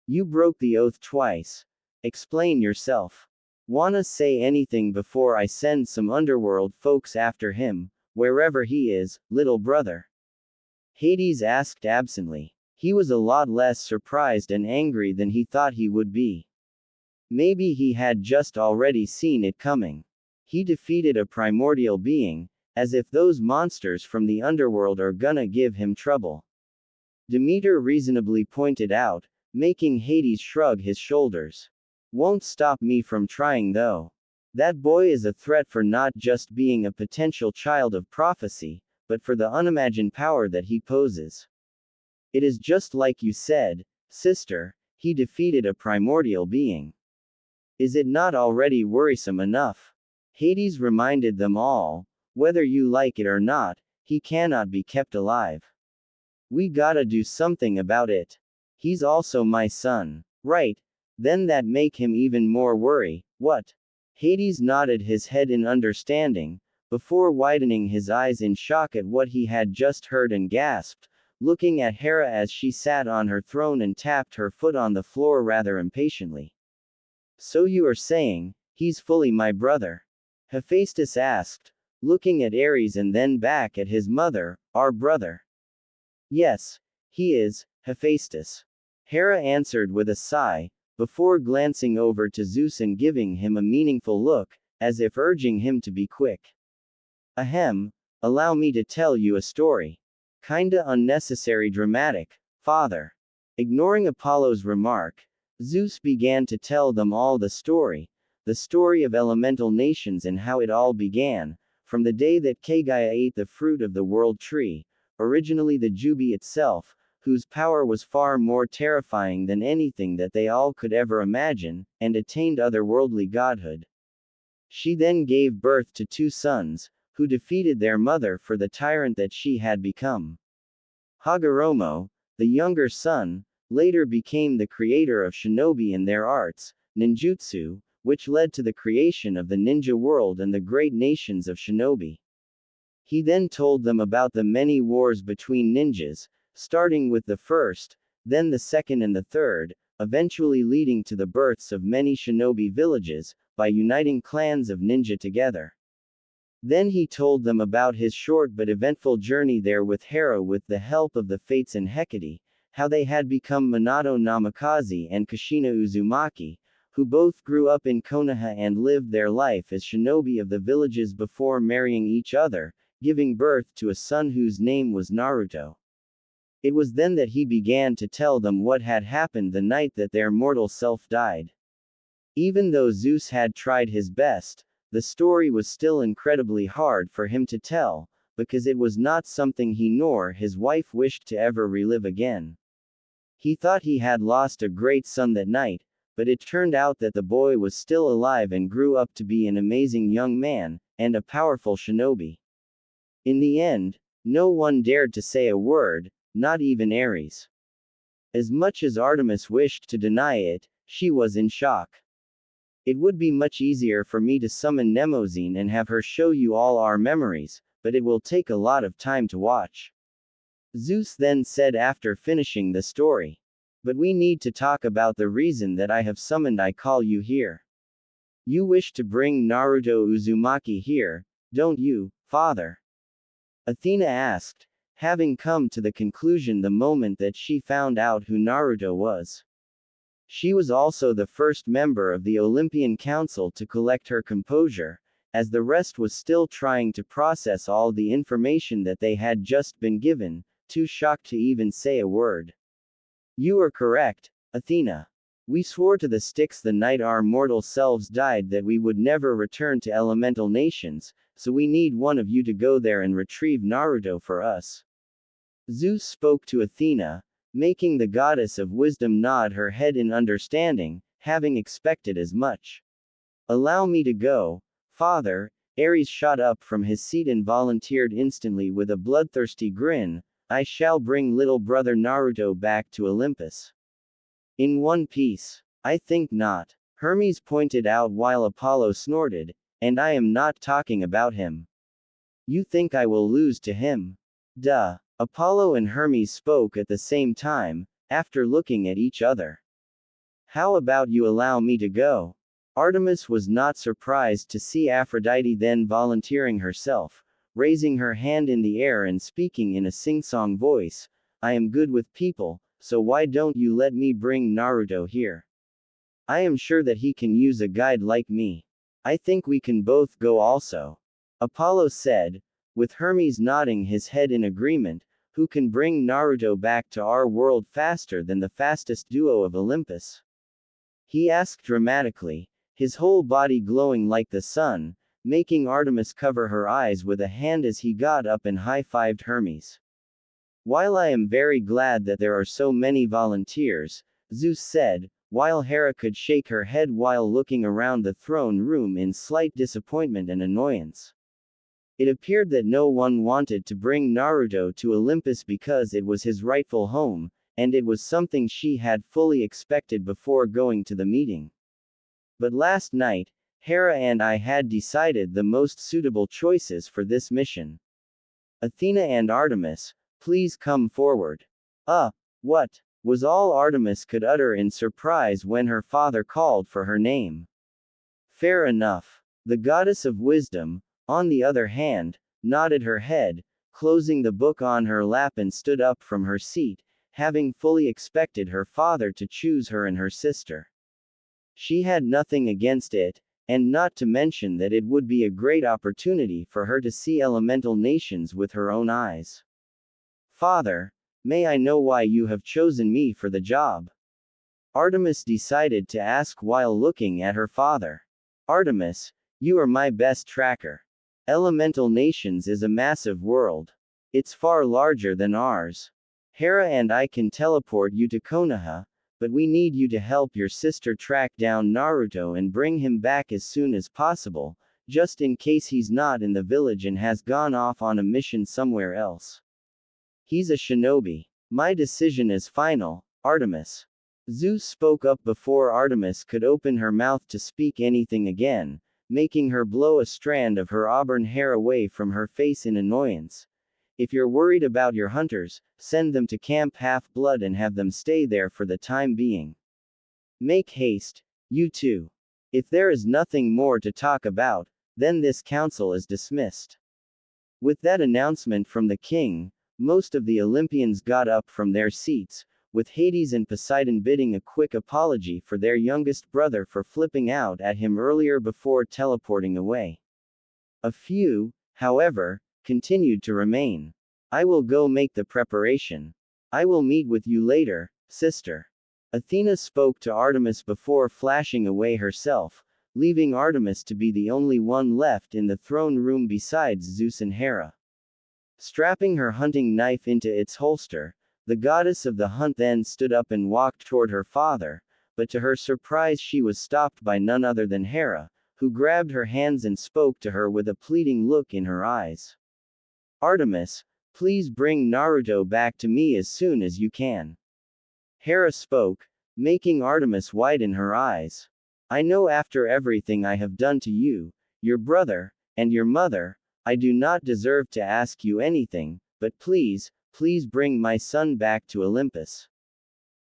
You broke the oath twice. Explain yourself. Wanna say anything before I send some underworld folks after him, wherever he is, little brother? Hades asked absently. He was a lot less surprised and angry than he thought he would be. Maybe he had just already seen it coming. He defeated a primordial being, as if those monsters from the underworld are gonna give him trouble. Demeter reasonably pointed out, making Hades shrug his shoulders. Won't stop me from trying though. That boy is a threat for not just being a potential child of prophecy, but for the unimagined power that he poses. It is just like you said, sister, he defeated a primordial being. Is it not already worrisome enough? Hades reminded them all, whether you like it or not, he cannot be kept alive. We gotta do something about it. He's also my son. Right, then that make him even more worry, what? Hades nodded his head in understanding, before widening his eyes in shock at what he had just heard and gasped, looking at Hera as she sat on her throne and tapped her foot on the floor rather impatiently. So you are saying, he's fully my brother? Hephaestus asked, looking at Ares and then back at his mother, our brother. Yes, he is, Hephaestus. Hera answered with a sigh, before glancing over to Zeus and giving him a meaningful look, as if urging him to be quick. Ahem, allow me to tell you a story. Kinda unnecessary dramatic, father. Ignoring Apollo's remark, Zeus began to tell them all the story of elemental nations and how it all began, from the day that Kaguya ate the fruit of the world tree, originally the Jubi itself, whose power was far more terrifying than anything that they all could ever imagine, and attained otherworldly godhood. She then gave birth to 2 sons, who defeated their mother for the tyrant that she had become. Hagoromo, the younger son, later became the creator of Shinobi and their arts, ninjutsu, which led to the creation of the ninja world and the great nations of Shinobi. He then told them about the many wars between ninjas, starting with the first, then the second and the third, eventually leading to the births of many shinobi villages, by uniting clans of ninja together. Then he told them about his short but eventful journey there with Hera with the help of the Fates and Hecate, how they had become Minato Namikaze and Kushina Uzumaki, who both grew up in Konoha and lived their life as shinobi of the villages before marrying each other, giving birth to a son whose name was Naruto. It was then that he began to tell them what had happened the night that their mortal self died. Even though Zeus had tried his best, the story was still incredibly hard for him to tell, because it was not something he nor his wife wished to ever relive again. He thought he had lost a great son that night, but it turned out that the boy was still alive and grew up to be an amazing young man, and a powerful shinobi. In the end, no one dared to say a word, not even Ares. As much as Artemis wished to deny it, she was in shock. It would be much easier for me to summon Mnemosyne and have her show you all our memories, but it will take a lot of time to watch. Zeus then said after finishing the story. But we need to talk about the reason that I have summoned I call you here. You wish to bring Naruto Uzumaki here, don't you, father? Athena asked, having come to the conclusion the moment that she found out who Naruto was. She was also the first member of the Olympian Council to collect her composure, as the rest was still trying to process all the information that they had just been given, too shocked to even say a word. You are correct, Athena. We swore to the Styx the night our mortal selves died that we would never return to elemental nations, so we need one of you to go there and retrieve Naruto for us. Zeus spoke to Athena, making the goddess of wisdom nod her head in understanding, having expected as much. Allow me to go, father. Ares shot up from his seat and volunteered instantly with a bloodthirsty grin. I shall bring little brother Naruto back to Olympus. In one piece. I think not. Hermes pointed out while Apollo snorted, and I am not talking about him. You think I will lose to him? Duh. Apollo and Hermes spoke at the same time, after looking at each other. How about you allow me to go? Artemis was not surprised to see Aphrodite then volunteering herself, raising her hand in the air and speaking in a sing-song voice. I am good with people, so why don't you let me bring Naruto here? I am sure that he can use a guide like me. I think we can both go also. Apollo said, with Hermes nodding his head in agreement. Who can bring Naruto back to our world faster than the fastest duo of Olympus? He asked dramatically, his whole body glowing like the sun, making Artemis cover her eyes with a hand as he got up and high-fived Hermes. While I am very glad that there are so many volunteers, Zeus said, while Hera could shake her head while looking around the throne room in slight disappointment and annoyance. It appeared that no one wanted to bring Naruto to Olympus because it was his rightful home, and it was something she had fully expected before going to the meeting. But last night, Hera and I had decided the most suitable choices for this mission. Athena and Artemis, please come forward. What? Was all Artemis could utter in surprise when her father called for her name. Fair enough. The goddess of wisdom, on the other hand, nodded her head, closing the book on her lap and stood up from her seat, having fully expected her father to choose her and her sister. She had nothing against it, and not to mention that it would be a great opportunity for her to see elemental nations with her own eyes. Father, may I know why you have chosen me for the job? Artemis decided to ask while looking at her father. Artemis, you are my best tracker. Elemental Nations is a massive world. It's far larger than ours. Hera and I can teleport you to Konoha, but we need you to help your sister track down Naruto and bring him back as soon as possible, just in case he's not in the village and has gone off on a mission somewhere else. He's a shinobi. My decision is final, Artemis. Zeus spoke up before Artemis could open her mouth to speak anything again, making her blow a strand of her auburn hair away from her face in annoyance. If you're worried about your hunters, send them to Camp Half-Blood and have them stay there for the time being. Make haste, you two. If there is nothing more to talk about, then this council is dismissed. With that announcement from the king, most of the Olympians got up from their seats, with Hades and Poseidon bidding a quick apology for their youngest brother for flipping out at him earlier before teleporting away. A few, however, continued to remain. I will go make the preparation. I will meet with you later, sister. Athena spoke to Artemis before flashing away herself, leaving Artemis to be the only one left in the throne room besides Zeus and Hera. Strapping her hunting knife into its holster, the goddess of the hunt then stood up and walked toward her father, but to her surprise she was stopped by none other than Hera, who grabbed her hands and spoke to her with a pleading look in her eyes. Artemis, please bring Naruto back to me as soon as you can. Hera spoke, making Artemis widen her eyes. I know after everything I have done to you, your brother, and your mother, I do not deserve to ask you anything, but please, please bring my son back to Olympus.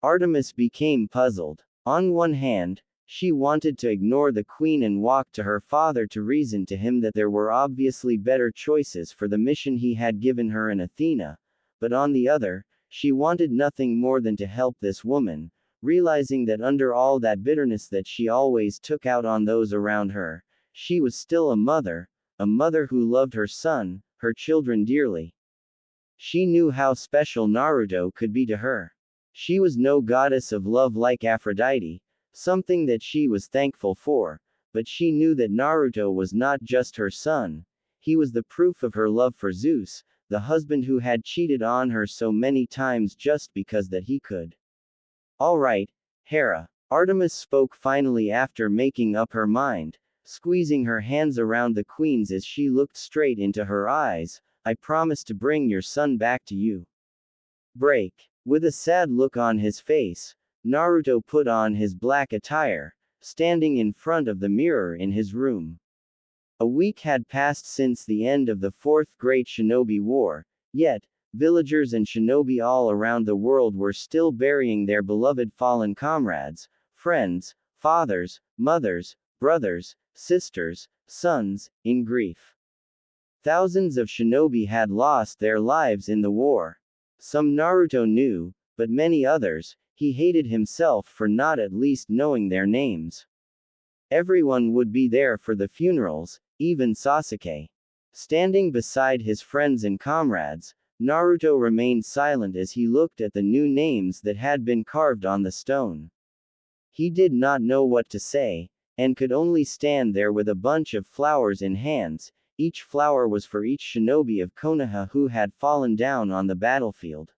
Artemis became puzzled. On one hand, she wanted to ignore the queen and walk to her father to reason to him that there were obviously better choices for the mission he had given her in Athena, but on the other, she wanted nothing more than to help this woman, realizing that under all that bitterness that she always took out on those around her, she was still a mother who loved her son, her children dearly. She knew how special Naruto could be to her. She was no goddess of love like Aphrodite, something that she was thankful for, but she knew that Naruto was not just her son, he was the proof of her love for Zeus, the husband who had cheated on her so many times just because that he could. Alright, Hera. Artemis spoke finally after making up her mind, squeezing her hands around the queen's as she looked straight into her eyes. I promise to bring your son back to you. Break. With a sad look on his face, Naruto put on his black attire, standing in front of the mirror in his room. A week had passed since the end of the Fourth Great Shinobi War, yet, villagers and shinobi all around the world were still burying their beloved fallen comrades, friends, fathers, mothers, brothers, sisters, sons, in grief. Thousands of shinobi had lost their lives in the war. Some Naruto knew, but many others, he hated himself for not at least knowing their names. Everyone would be there for the funerals, even Sasuke. Standing beside his friends and comrades, Naruto remained silent as he looked at the new names that had been carved on the stone. He did not know what to say, and could only stand there with a bunch of flowers in hands. Each flower was for each shinobi of Konoha who had fallen down on the battlefield.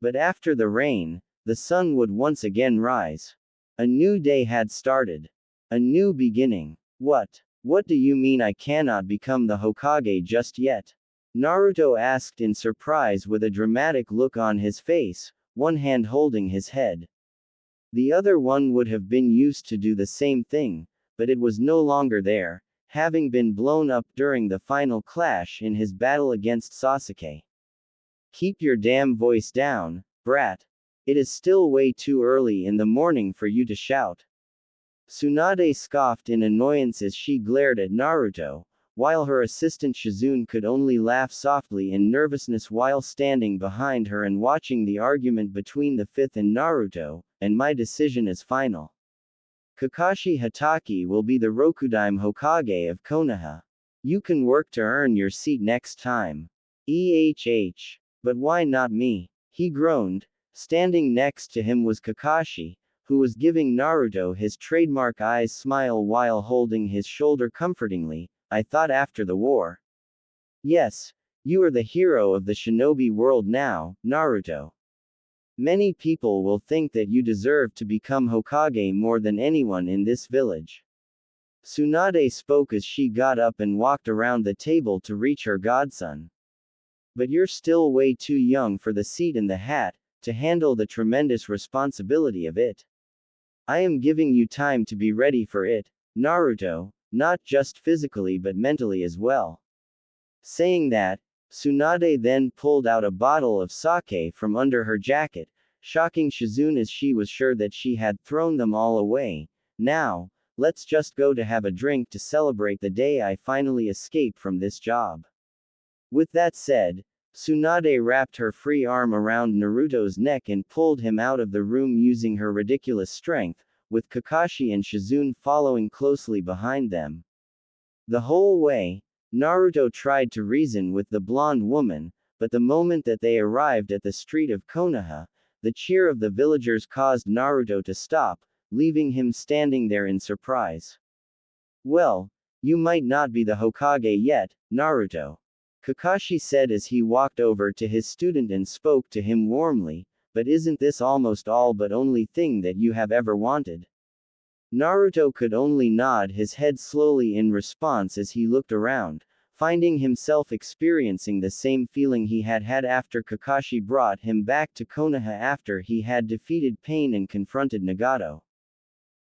But after the rain, the sun would once again rise. A new day had started. A new beginning. What do you mean I cannot become the Hokage just yet? Naruto asked in surprise with a dramatic look on his face, one hand holding his head. The other one would have been used to do the same thing, but it was no longer there, having been blown up during the final clash in his battle against Sasuke. Keep your damn voice down, brat. It is still way too early in the morning for you to shout. Tsunade scoffed in annoyance as she glared at Naruto, while her assistant Shizune could only laugh softly in nervousness while standing behind her and watching the argument between the fifth and Naruto, and my decision is final. Kakashi Hatake will be the Rokudaime Hokage of Konoha. You can work to earn your seat next time. But why not me? He groaned. Standing next to him was Kakashi, who was giving Naruto his trademark eyes smile while holding his shoulder comfortingly. I thought after the war. Yes, you are the hero of the shinobi world now, Naruto. Many people will think that you deserve to become Hokage more than anyone in this village. Tsunade spoke as she got up and walked around the table to reach her godson. But you're still way too young for the seat in the hat, to handle the tremendous responsibility of it. I am giving you time to be ready for it, Naruto, not just physically but mentally as well. Saying that, Tsunade then pulled out a bottle of sake from under her jacket, shocking Shizune as she was sure that she had thrown them all away. Now, let's just go to have a drink to celebrate the day I finally escaped from this job. With that said, Tsunade wrapped her free arm around Naruto's neck and pulled him out of the room using her ridiculous strength, with Kakashi and Shizune following closely behind them. The whole way, Naruto tried to reason with the blonde woman, but the moment that they arrived at the street of Konoha, the cheer of the villagers caused Naruto to stop, leaving him standing there in surprise. Well, you might not be the Hokage yet, Naruto. Kakashi said as he walked over to his student and spoke to him warmly, but isn't this almost all but only thing that you have ever wanted? Naruto could only nod his head slowly in response as he looked around, finding himself experiencing the same feeling he had had after Kakashi brought him back to Konoha after he had defeated Pain and confronted Nagato.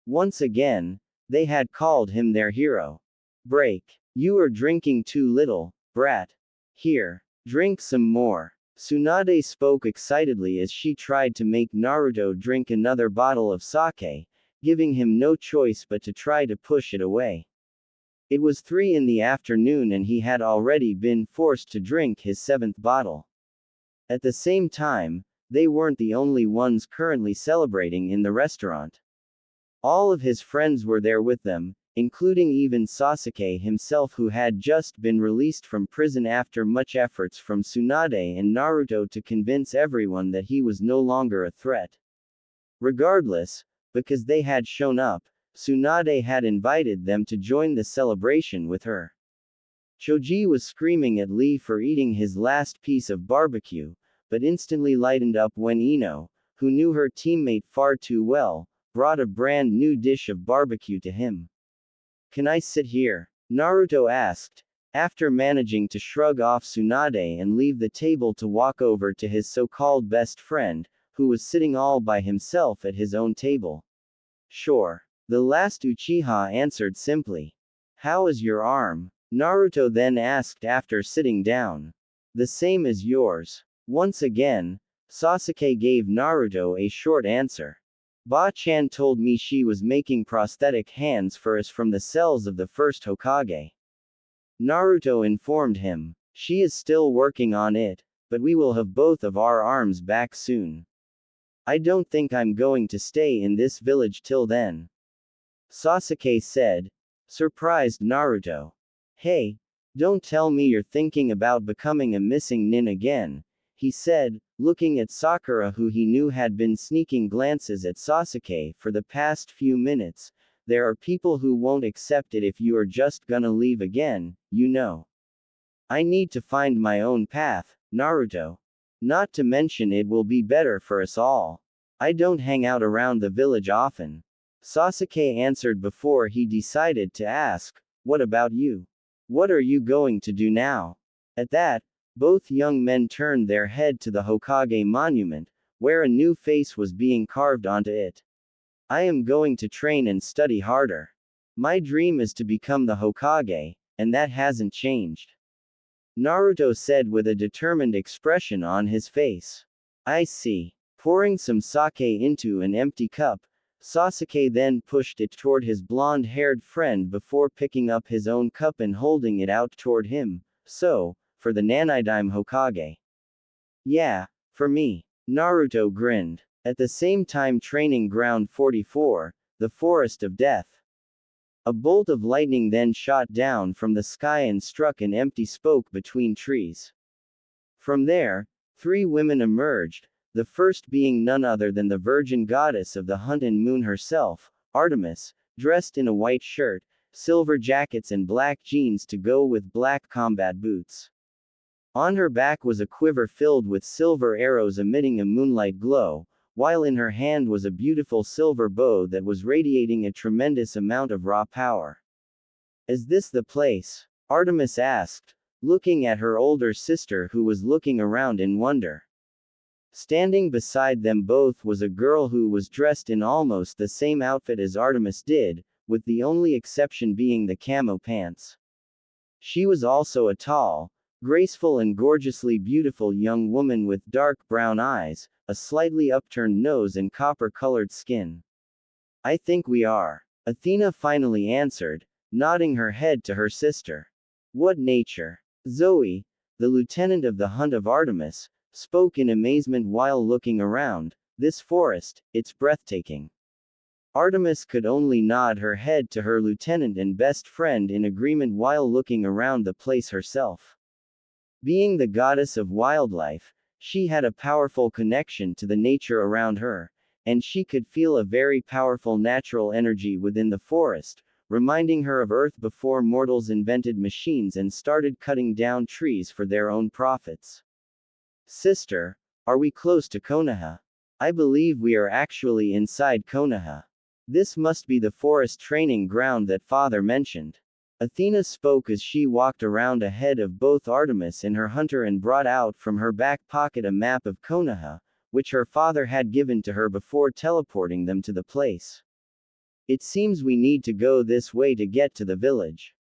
Once again, they had called him their hero. Break. You are drinking too little, brat. Here. Drink some more. Tsunade spoke excitedly as she tried to make Naruto drink another bottle of sake, giving him no choice but to try to push it away. It was 3 in the afternoon and he had already been forced to drink his 7th bottle. At the same time, they weren't the only ones currently celebrating in the restaurant. All of his friends were there with them, including even Sasuke himself, who had just been released from prison after much efforts from Tsunade and Naruto to convince everyone that he was no longer a threat. Regardless, because they had shown up, Tsunade had invited them to join the celebration with her. Choji was screaming at Lee for eating his last piece of barbecue, but instantly lightened up when Ino, who knew her teammate far too well, brought a brand new dish of barbecue to him. Can I sit here? Naruto asked, after managing to shrug off Tsunade and leave the table to walk over to his so-called best friend, who was sitting all by himself at his own table. Sure. The last Uchiha answered simply. How is your arm? Naruto then asked after sitting down. The same as yours. Once again, Sasuke gave Naruto a short answer. Ba-chan told me she was making prosthetic hands for us from the cells of the first Hokage. Naruto informed him. She is still working on it, but we will have both of our arms back soon. I don't think I'm going to stay in this village till then. Sasuke said. Surprised Naruto. Hey, don't tell me you're thinking about becoming a missing nin again, he said, looking at Sakura, who he knew had been sneaking glances at Sasuke for the past few minutes. There are people who won't accept it if you are just gonna leave again, you know. I need to find my own path, Naruto. Not to mention it will be better for us all. I don't hang out around the village often. Sasuke answered before he decided to ask, what about you? What are you going to do now? At that, both young men turned their head to the Hokage monument, where a new face was being carved onto it. I am going to train and study harder. My dream is to become the Hokage, and that hasn't changed. Naruto said with a determined expression on his face. I see. Pouring some sake into an empty cup, Sasuke then pushed it toward his blonde-haired friend before picking up his own cup and holding it out toward him. So, for the Nanidime Hokage. Yeah, for me. Naruto grinned. At the same time, training ground 44, the Forest of Death. A bolt of lightning then shot down from the sky and struck an empty spoke between trees. From there, 3 women emerged, the first being none other than the virgin goddess of the hunt and moon herself, Artemis, dressed in a white shirt, silver jackets and black jeans to go with black combat boots. On her back was a quiver filled with silver arrows emitting a moonlight glow, while in her hand was a beautiful silver bow that was radiating a tremendous amount of raw power. Is this the place? Artemis asked, looking at her older sister who was looking around in wonder. Standing beside them both was a girl who was dressed in almost the same outfit as Artemis did, with the only exception being the camo pants. She was also a tall, graceful and gorgeously beautiful young woman with dark brown eyes, a slightly upturned nose and copper-colored skin. I think we are. Athena finally answered, nodding her head to her sister. What nature? Zoe, the lieutenant of the Hunt of Artemis, spoke in amazement while looking around. This forest, it's breathtaking. Artemis could only nod her head to her lieutenant and best friend in agreement while looking around the place herself. Being the goddess of wildlife, she had a powerful connection to the nature around her, and she could feel a very powerful natural energy within the forest, reminding her of Earth before mortals invented machines and started cutting down trees for their own profits. Sister, are we close to Konoha? I believe we are actually inside Konoha. This must be the forest training ground that father mentioned. Athena spoke as she walked around ahead of both Artemis and her hunter and brought out from her back pocket a map of Konoha, which her father had given to her before teleporting them to the place. It seems we need to go this way to get to the village.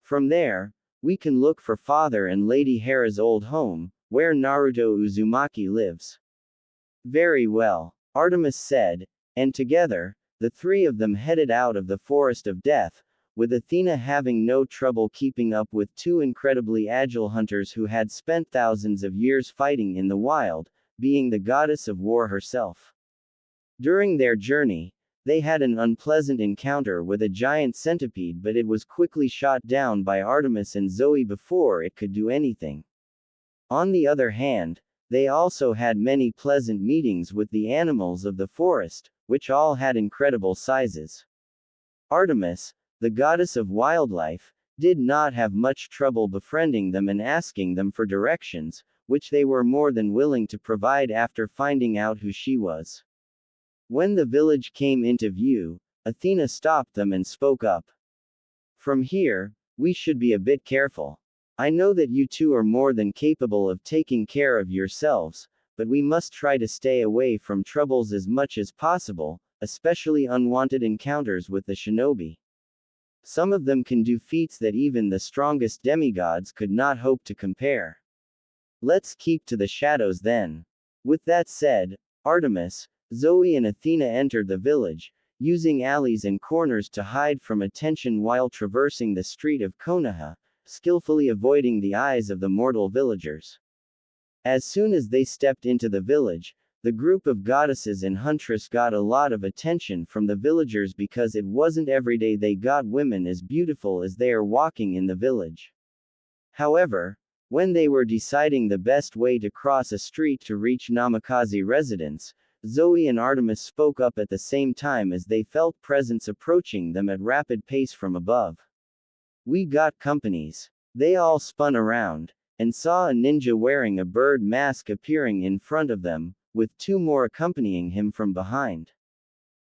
From there, we can look for father and Lady Hera's old home, where Naruto Uzumaki lives. Very well, Artemis said, and together, the three of them headed out of the Forest of Death, with Athena having no trouble keeping up with two incredibly agile hunters who had spent thousands of years fighting in the wild, being the goddess of war herself. During their journey, they had an unpleasant encounter with a giant centipede, but it was quickly shot down by Artemis and Zoe before it could do anything. On the other hand, they also had many pleasant meetings with the animals of the forest, which all had incredible sizes. Artemis, the goddess of wildlife, did not have much trouble befriending them and asking them for directions, which they were more than willing to provide after finding out who she was. When the village came into view, Athena stopped them and spoke up. From here, we should be a bit careful. I know that you two are more than capable of taking care of yourselves, but we must try to stay away from troubles as much as possible, especially unwanted encounters with the shinobi. Some of them can do feats that even the strongest demigods could not hope to compare. Let's keep to the shadows then. With that said, Artemis, Zoe and Athena entered the village, using alleys and corners to hide from attention while traversing the street of Konoha, skillfully avoiding the eyes of the mortal villagers. As soon as they stepped into the village, the group of goddesses and huntress got a lot of attention from the villagers because it wasn't every day they got women as beautiful as they are walking in the village. However, when they were deciding the best way to cross a street to reach Namikaze residence, Zoe and Artemis spoke up at the same time as they felt presence approaching them at rapid pace from above. We got companies. They all spun around, and saw a ninja wearing a bird mask appearing in front of them, with two more accompanying him from behind.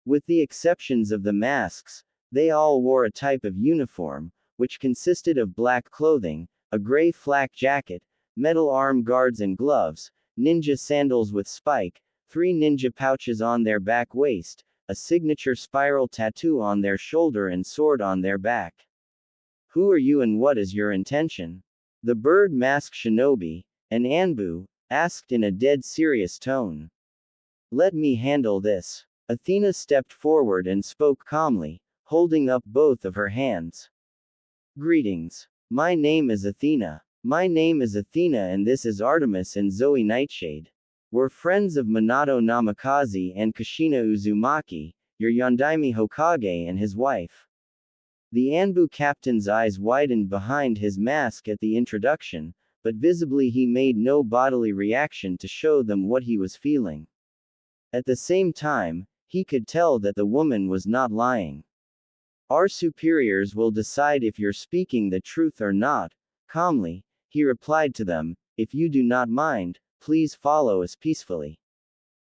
With the exceptions of the masks, they all wore a type of uniform, which consisted of black clothing, a gray flak jacket, metal arm guards and gloves, ninja sandals with spike, 3 ninja pouches on their back waist, a signature spiral tattoo on their shoulder and sword on their back. Who are you and what is your intention? The bird mask shinobi, an Anbu, asked in a dead serious tone. Let me handle this. Athena stepped forward and spoke calmly, holding up both of her hands. Greetings. My name is Athena. My name is Athena and this is Artemis and Zoe Nightshade. We're friends of Minato Namikaze and Kushina Uzumaki, your Yondaime Hokage and his wife. The Anbu captain's eyes widened behind his mask at the introduction, but visibly he made no bodily reaction to show them what he was feeling. At the same time, he could tell that the woman was not lying. Our superiors will decide if you're speaking the truth or not. Calmly, he replied to them, if you do not mind, please follow us peacefully.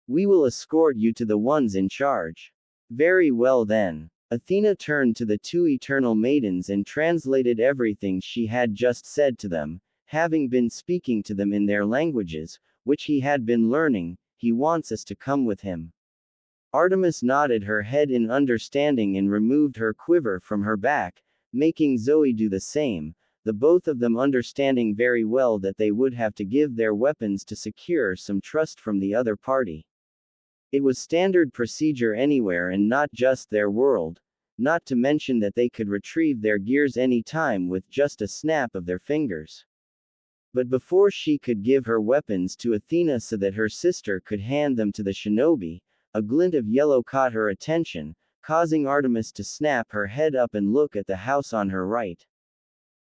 We will escort you to the ones in charge. Very well then. Athena turned to the two eternal maidens and translated everything she had just said to them, having been speaking to them in their languages, which he had been learning. He wants us to come with him. Artemis nodded her head in understanding and removed her quiver from her back, making Zoe do the same, the both of them understanding very well that they would have to give their weapons to secure some trust from the other party. It was standard procedure anywhere and not just their world, not to mention that they could retrieve their gears any time with just a snap of their fingers. But before she could give her weapons to Athena so that her sister could hand them to the shinobi, a glint of yellow caught her attention, causing Artemis to snap her head up and look at the house on her right.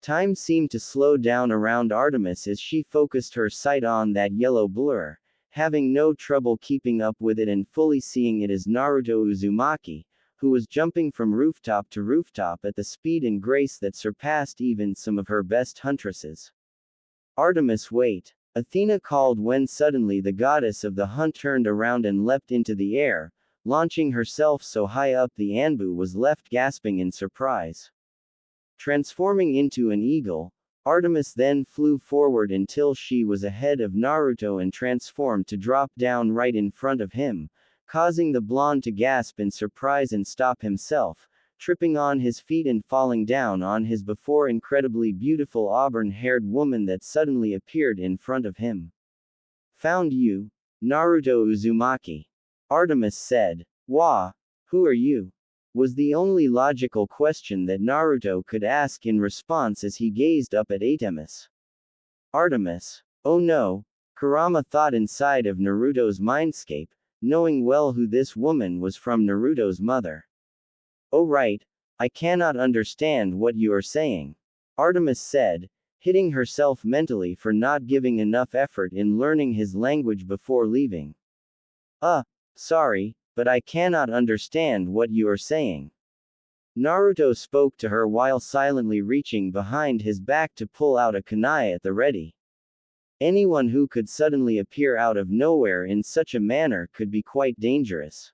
Time seemed to slow down around Artemis as she focused her sight on that yellow blur, having no trouble keeping up with it and fully seeing it as Naruto Uzumaki, who was jumping from rooftop to rooftop at the speed and grace that surpassed even some of her best huntresses. Artemis, wait! Athena called when suddenly the goddess of the hunt turned around and leapt into the air, launching herself so high up the Anbu was left gasping in surprise. Transforming into an eagle, Artemis then flew forward until she was ahead of Naruto and transformed to drop down right in front of him, causing the blonde to gasp in surprise and stop himself, tripping on his feet and falling down on his before incredibly beautiful auburn-haired woman that suddenly appeared in front of him. Found you, Naruto Uzumaki. Artemis said. Wah! Who are you? Was the only logical question that Naruto could ask in response as he gazed up at Artemis. Artemis. Oh no, Kurama thought inside of Naruto's mindscape, knowing well who this woman was from Naruto's mother. Oh right, I cannot understand what you are saying. Artemis said, hitting herself mentally for not giving enough effort in learning his language before leaving. Sorry, but I cannot understand what you are saying. Naruto spoke to her while silently reaching behind his back to pull out a kunai at the ready. Anyone who could suddenly appear out of nowhere in such a manner could be quite dangerous.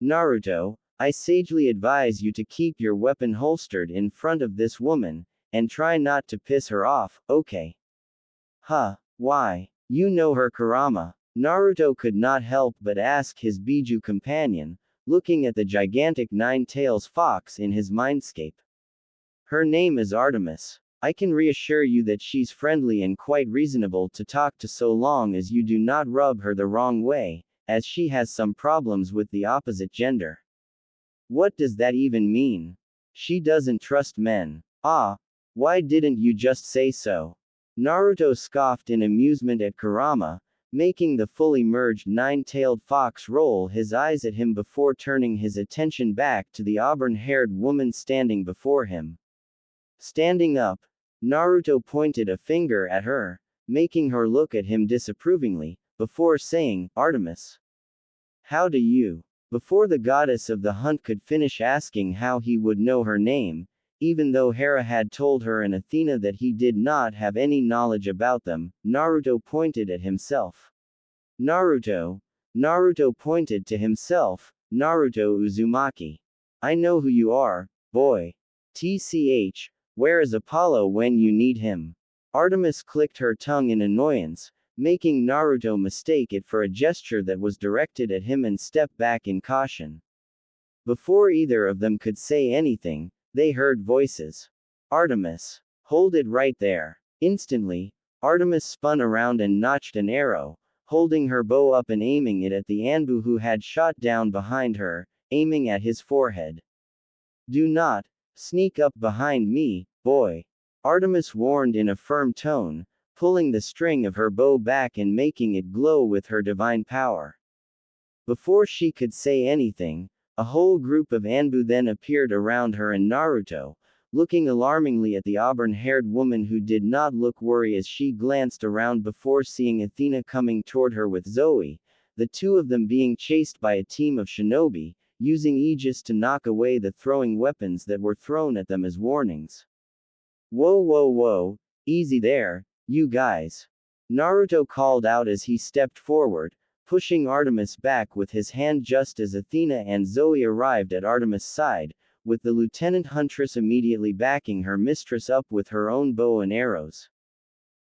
Naruto, I sagely advise you to keep your weapon holstered in front of this woman, and try not to piss her off, okay? Why? You know her, Kurama. Naruto could not help but ask his Biju companion, looking at the gigantic nine-tails fox in his mindscape. Her name is Artemis. I can reassure you that she's friendly and quite reasonable to talk to so long as you do not rub her the wrong way, as she has some problems with the opposite gender. What does that even mean? She doesn't trust men. Why didn't you just say so? Naruto scoffed in amusement at Kurama, making the fully merged nine-tailed fox roll his eyes at him before turning his attention back to the auburn-haired woman standing before him. Standing up, Naruto pointed a finger at her, making her look at him disapprovingly, before saying, Artemis. How do you? Before the goddess of the hunt could finish asking how he would know her name, even though Hera had told her and Athena that he did not have any knowledge about them, Naruto pointed at himself. Naruto pointed to himself, Naruto Uzumaki. I know who you are, boy. TCH, where is Apollo when you need him? Artemis clicked her tongue in annoyance, making Naruto mistake it for a gesture that was directed at him and step back in caution. Before either of them could say anything, they heard voices. Artemis. Hold it right there. Instantly, Artemis spun around and notched an arrow, holding her bow up and aiming it at the Anbu who had shot down behind her, aiming at his forehead. Do not sneak up behind me, boy. Artemis warned in a firm tone, pulling the string of her bow back and making it glow with her divine power. Before she could say anything, a whole group of Anbu then appeared around her and Naruto, looking alarmingly at the auburn-haired woman who did not look worried as she glanced around before seeing Athena coming toward her with Zoe, the two of them being chased by a team of shinobi, using Aegis to knock away the throwing weapons that were thrown at them as warnings. Whoa, easy there, you guys. Naruto called out as he stepped forward, pushing Artemis back with his hand just as Athena and Zoe arrived at Artemis' side, with the lieutenant huntress immediately backing her mistress up with her own bow and arrows.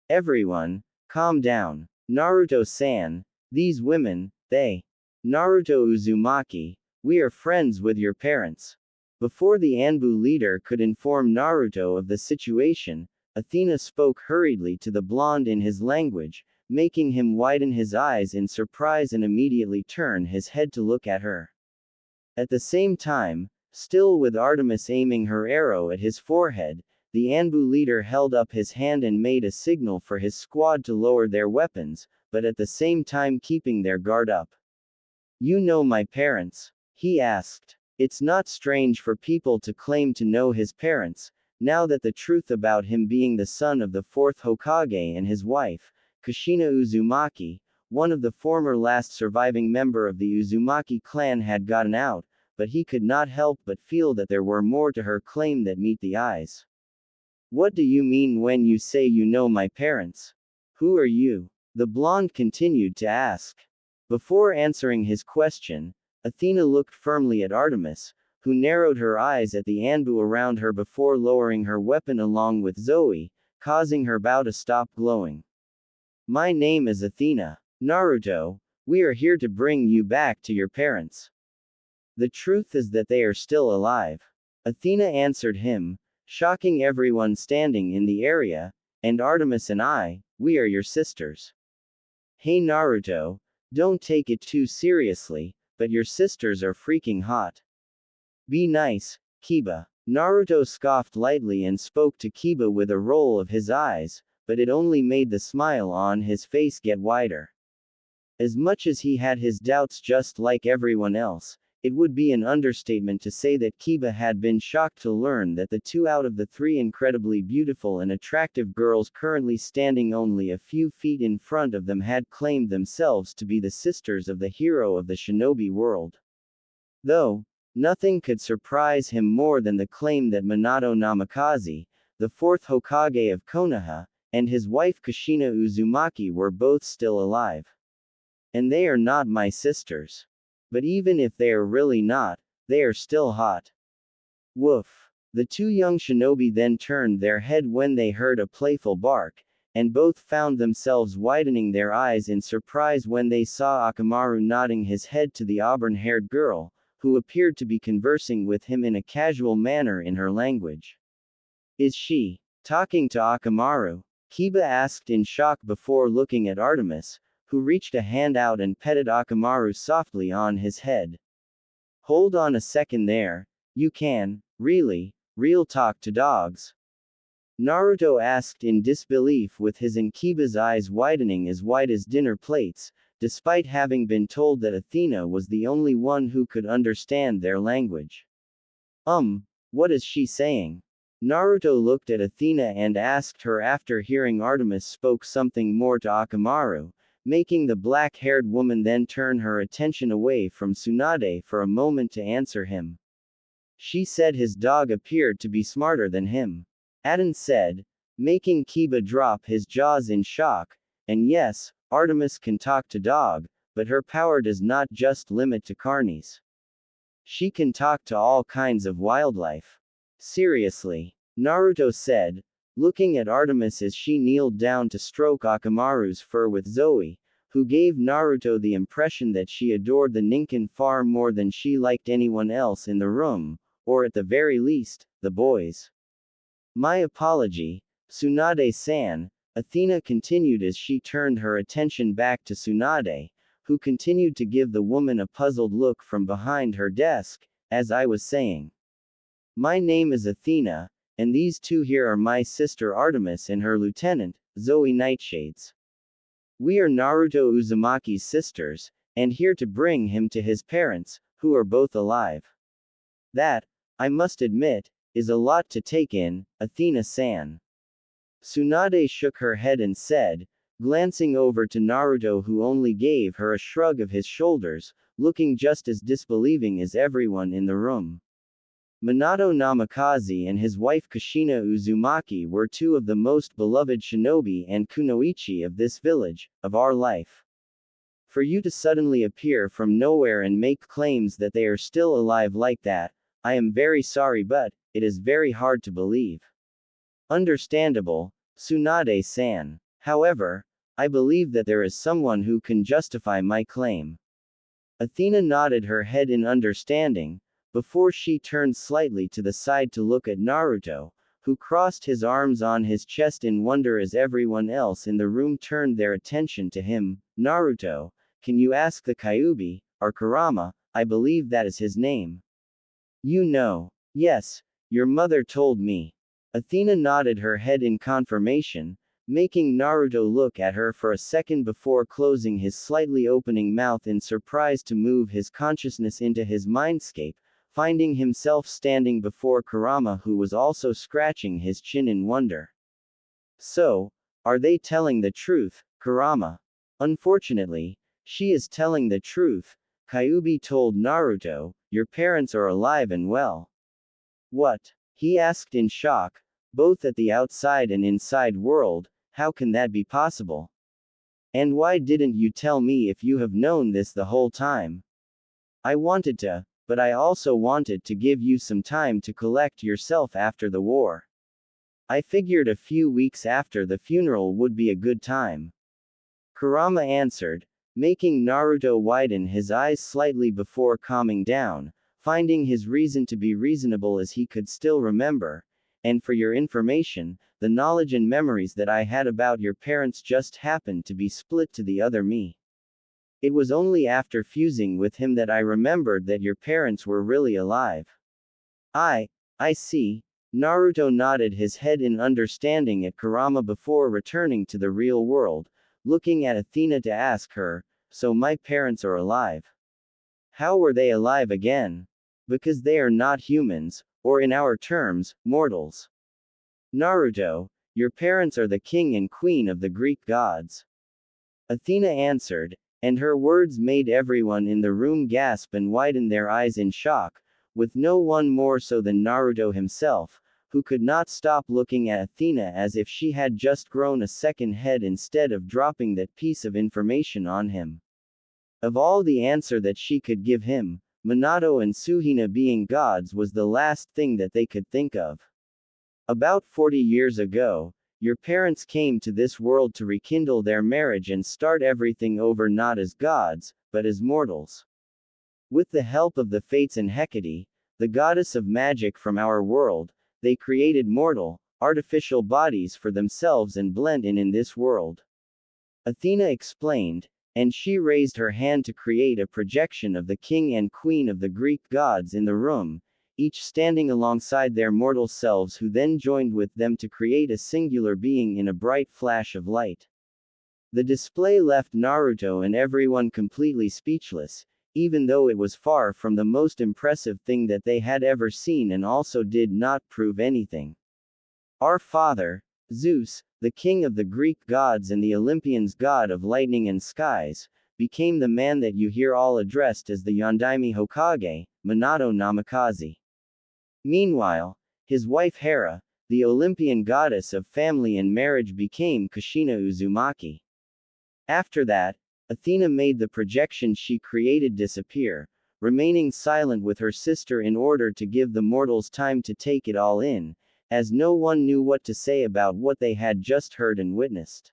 Everyone, calm down. Naruto-san, these women, they. Naruto Uzumaki, we are friends with your parents. Before the Anbu leader could inform Naruto of the situation, Athena spoke hurriedly to the blonde in his language, making him widen his eyes in surprise and immediately turn his head to look at her. At the same time, still with Artemis aiming her arrow at his forehead, the Anbu leader held up his hand and made a signal for his squad to lower their weapons, but at the same time keeping their guard up. You know my parents? He asked. It's not strange for people to claim to know his parents, now that the truth about him being the son of the fourth Hokage and his wife, Kushina Uzumaki, one of the former last surviving member of the Uzumaki clan, had gotten out, but he could not help but feel that there were more to her claim that meet the eyes. What do you mean when you say you know my parents? Who are you? The blonde continued to ask. Before answering his question, Athena looked firmly at Artemis, who narrowed her eyes at the Anbu around her before lowering her weapon along with Zoe, causing her bow to stop glowing. My name is Athena. Naruto, we are here to bring you back to your parents. The truth is that they are still alive. Athena answered him, shocking everyone standing in the area, and Artemis and I, we are your sisters. Hey Naruto, don't take it too seriously, but your sisters are freaking hot. Be nice, Kiba. Naruto scoffed lightly and spoke to Kiba with a roll of his eyes, but it only made the smile on his face get wider. As much as he had his doubts just like everyone else, it would be an understatement to say that Kiba had been shocked to learn that the two out of the three incredibly beautiful and attractive girls currently standing only a few feet in front of them had claimed themselves to be the sisters of the hero of the shinobi world. Though, nothing could surprise him more than the claim that Minato Namikaze, the fourth Hokage of Konoha, and his wife Kushina Uzumaki were both still alive. And they are not my sisters. But even if they are really not, they are still hot. Woof. The two young shinobi then turned their head when they heard a playful bark, and both found themselves widening their eyes in surprise when they saw Akamaru nodding his head to the auburn-haired girl, who appeared to be conversing with him in a casual manner in her language. Is she talking to Akamaru? Kiba asked in shock before looking at Artemis, who reached a hand out and petted Akamaru softly on his head. Hold on a second there, you can, really, real talk to dogs? Naruto asked in disbelief with his and Kiba's eyes widening as wide as dinner plates, despite having been told that Athena was the only one who could understand their language. What is she saying? Naruto looked at Athena and asked her after hearing Artemis spoke something more to Akamaru, making the black-haired woman then turn her attention away from Tsunade for a moment to answer him. She said his dog appeared to be smarter than him. Aden said, making Kiba drop his jaws in shock, and yes, Artemis can talk to dog, but her power does not just limit to carnies. She can talk to all kinds of wildlife. Seriously, Naruto said, looking at Artemis as she kneeled down to stroke Akamaru's fur with Zoe, who gave Naruto the impression that she adored the Ninken far more than she liked anyone else in the room, or at the very least, the boys. My apology, Tsunade-san, Athena continued as she turned her attention back to Tsunade, who continued to give the woman a puzzled look from behind her desk, as I was saying. My name is Athena, and these two here are my sister Artemis and her lieutenant, Zoe Nightshades. We are Naruto Uzumaki's sisters, and here to bring him to his parents, who are both alive. That, I must admit, is a lot to take in, Athena-san. Tsunade shook her head and said, glancing over to Naruto, who only gave her a shrug of his shoulders, looking just as disbelieving as everyone in the room. Minato Namikaze and his wife Kushina Uzumaki were two of the most beloved shinobi and kunoichi of this village, of our life. For you to suddenly appear from nowhere and make claims that they are still alive like that, I am very sorry, but it is very hard to believe. Understandable, Tsunade-san. However, I believe that there is someone who can justify my claim. Athena nodded her head in understanding, before she turned slightly to the side to look at Naruto, who crossed his arms on his chest in wonder as everyone else in the room turned their attention to him. Naruto, can you ask the Kyuubi, or Kurama, I believe that is his name. You know. Yes, your mother told me. Athena nodded her head in confirmation, making Naruto look at her for a second before closing his slightly opening mouth in surprise to move his consciousness into his mindscape, finding himself standing before Kurama, who was also scratching his chin in wonder. So, are they telling the truth, Kurama? Unfortunately, she is telling the truth, Kyuubi told Naruto. Your parents are alive and well. What? He asked in shock, both at the outside and inside world. How can that be possible? And why didn't you tell me if you have known this the whole time? I wanted to, but I also wanted to give you some time to collect yourself after the war. I figured a few weeks after the funeral would be a good time. Kurama answered, making Naruto widen his eyes slightly before calming down, finding his reason to be reasonable as he could still remember. And for your information, the knowledge and memories that I had about your parents just happened to be split to the other me. It was only after fusing with him that I remembered that your parents were really alive. I see. Naruto nodded his head in understanding at Kurama before returning to the real world, looking at Athena to ask her, so my parents are alive. How were they alive again? Because they are not humans, or in our terms, mortals. Naruto, your parents are the king and queen of the Greek gods. Athena answered, and her words made everyone in the room gasp and widen their eyes in shock, with no one more so than Naruto himself, who could not stop looking at Athena as if she had just grown a second head instead of dropping that piece of information on him. Of all the answer that she could give him, Minato and Suhina being gods was the last thing that they could think of. About 40 years ago, your parents came to this world to rekindle their marriage and start everything over not as gods, but as mortals. With the help of the Fates and Hecate, the goddess of magic from our world, they created mortal, artificial bodies for themselves and blend in this world. Athena explained, and she raised her hand to create a projection of the king and queen of the Greek gods in the room, each standing alongside their mortal selves, who then joined with them to create a singular being in a bright flash of light. The display left Naruto and everyone completely speechless, even though it was far from the most impressive thing that they had ever seen and also did not prove anything. Our father, Zeus, the king of the Greek gods and the Olympians, god of lightning and skies, became the man that you hear all addressed as the Yondaime Hokage, Minato Namikaze. Meanwhile, his wife Hera, the Olympian goddess of family and marriage, became Kushina Uzumaki. After that, Athena made the projection she created disappear, remaining silent with her sister in order to give the mortals time to take it all in, as no one knew what to say about what they had just heard and witnessed.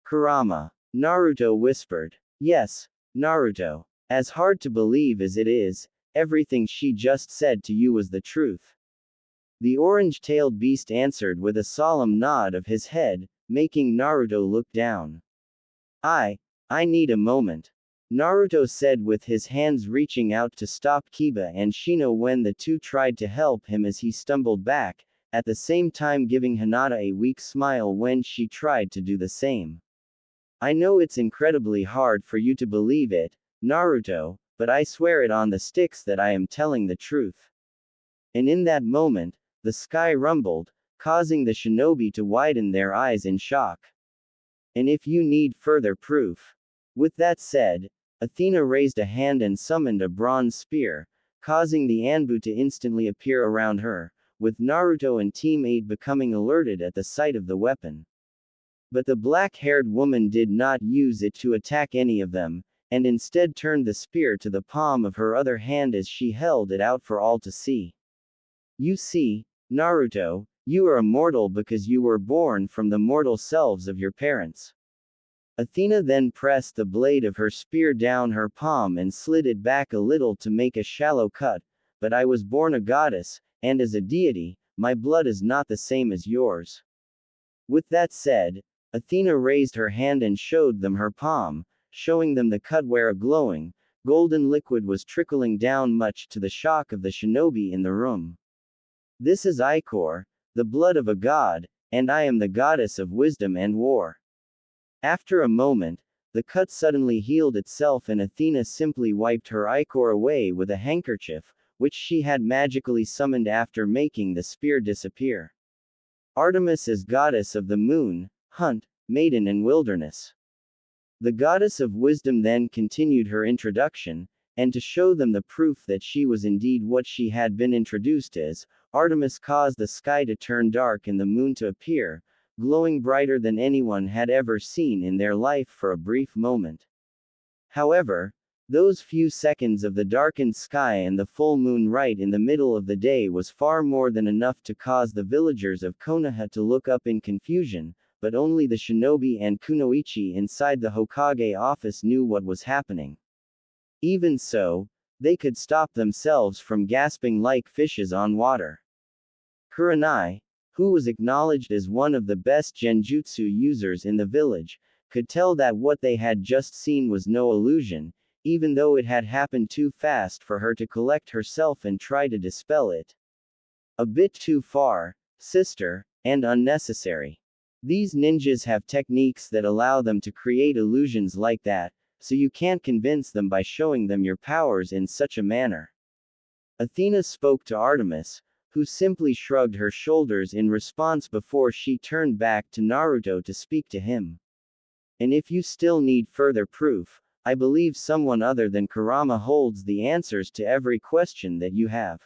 Kurama. Naruto whispered. Yes, Naruto. As hard to believe as it is, everything she just said to you was the truth. The orange-tailed beast answered with a solemn nod of his head, making Naruto look down. I need a moment. Naruto said with his hands reaching out to stop Kiba and Shino when the two tried to help him as he stumbled back, at the same time giving Hinata a weak smile when she tried to do the same. I know it's incredibly hard for you to believe it, Naruto, but I swear it on the sticks that I am telling the truth. And in that moment, the sky rumbled, causing the shinobi to widen their eyes in shock. And if you need further proof. With that said, Athena raised a hand and summoned a bronze spear, causing the Anbu to instantly appear around her, with Naruto and Team 8 becoming alerted at the sight of the weapon. But the black-haired woman did not use it to attack any of them, and instead turned the spear to the palm of her other hand as she held it out for all to see. You see, Naruto, you are immortal because you were born from the mortal selves of your parents. Athena then pressed the blade of her spear down her palm and slid it back a little to make a shallow cut, but I was born a goddess, and as a deity, my blood is not the same as yours. With that said, Athena raised her hand and showed them her palm, showing them the cut where a glowing, golden liquid was trickling down, much to the shock of the shinobi in the room. This is Ichor, the blood of a god, and I am the goddess of wisdom and war. After a moment, the cut suddenly healed itself and Athena simply wiped her ichor away with a handkerchief, which she had magically summoned after making the spear disappear. Artemis is goddess of the moon, hunt, maiden and wilderness. The goddess of wisdom then continued her introduction, and to show them the proof that she was indeed what she had been introduced as, Artemis caused the sky to turn dark and the moon to appear, glowing brighter than anyone had ever seen in their life for a brief moment. However, those few seconds of the darkened sky and the full moon right in the middle of the day was far more than enough to cause the villagers of Konoha to look up in confusion, but only the shinobi and kunoichi inside the Hokage office knew what was happening. Even so, they could stop themselves from gasping like fishes on water. Kurenai, who was acknowledged as one of the best genjutsu users in the village, could tell that what they had just seen was no illusion, even though it had happened too fast for her to collect herself and try to dispel it. A bit too far, sister, and unnecessary. These ninjas have techniques that allow them to create illusions like that, so you can't convince them by showing them your powers in such a manner. Athena spoke to Artemis, who simply shrugged her shoulders in response before she turned back to Naruto to speak to him. And if you still need further proof, I believe someone other than Kurama holds the answers to every question that you have.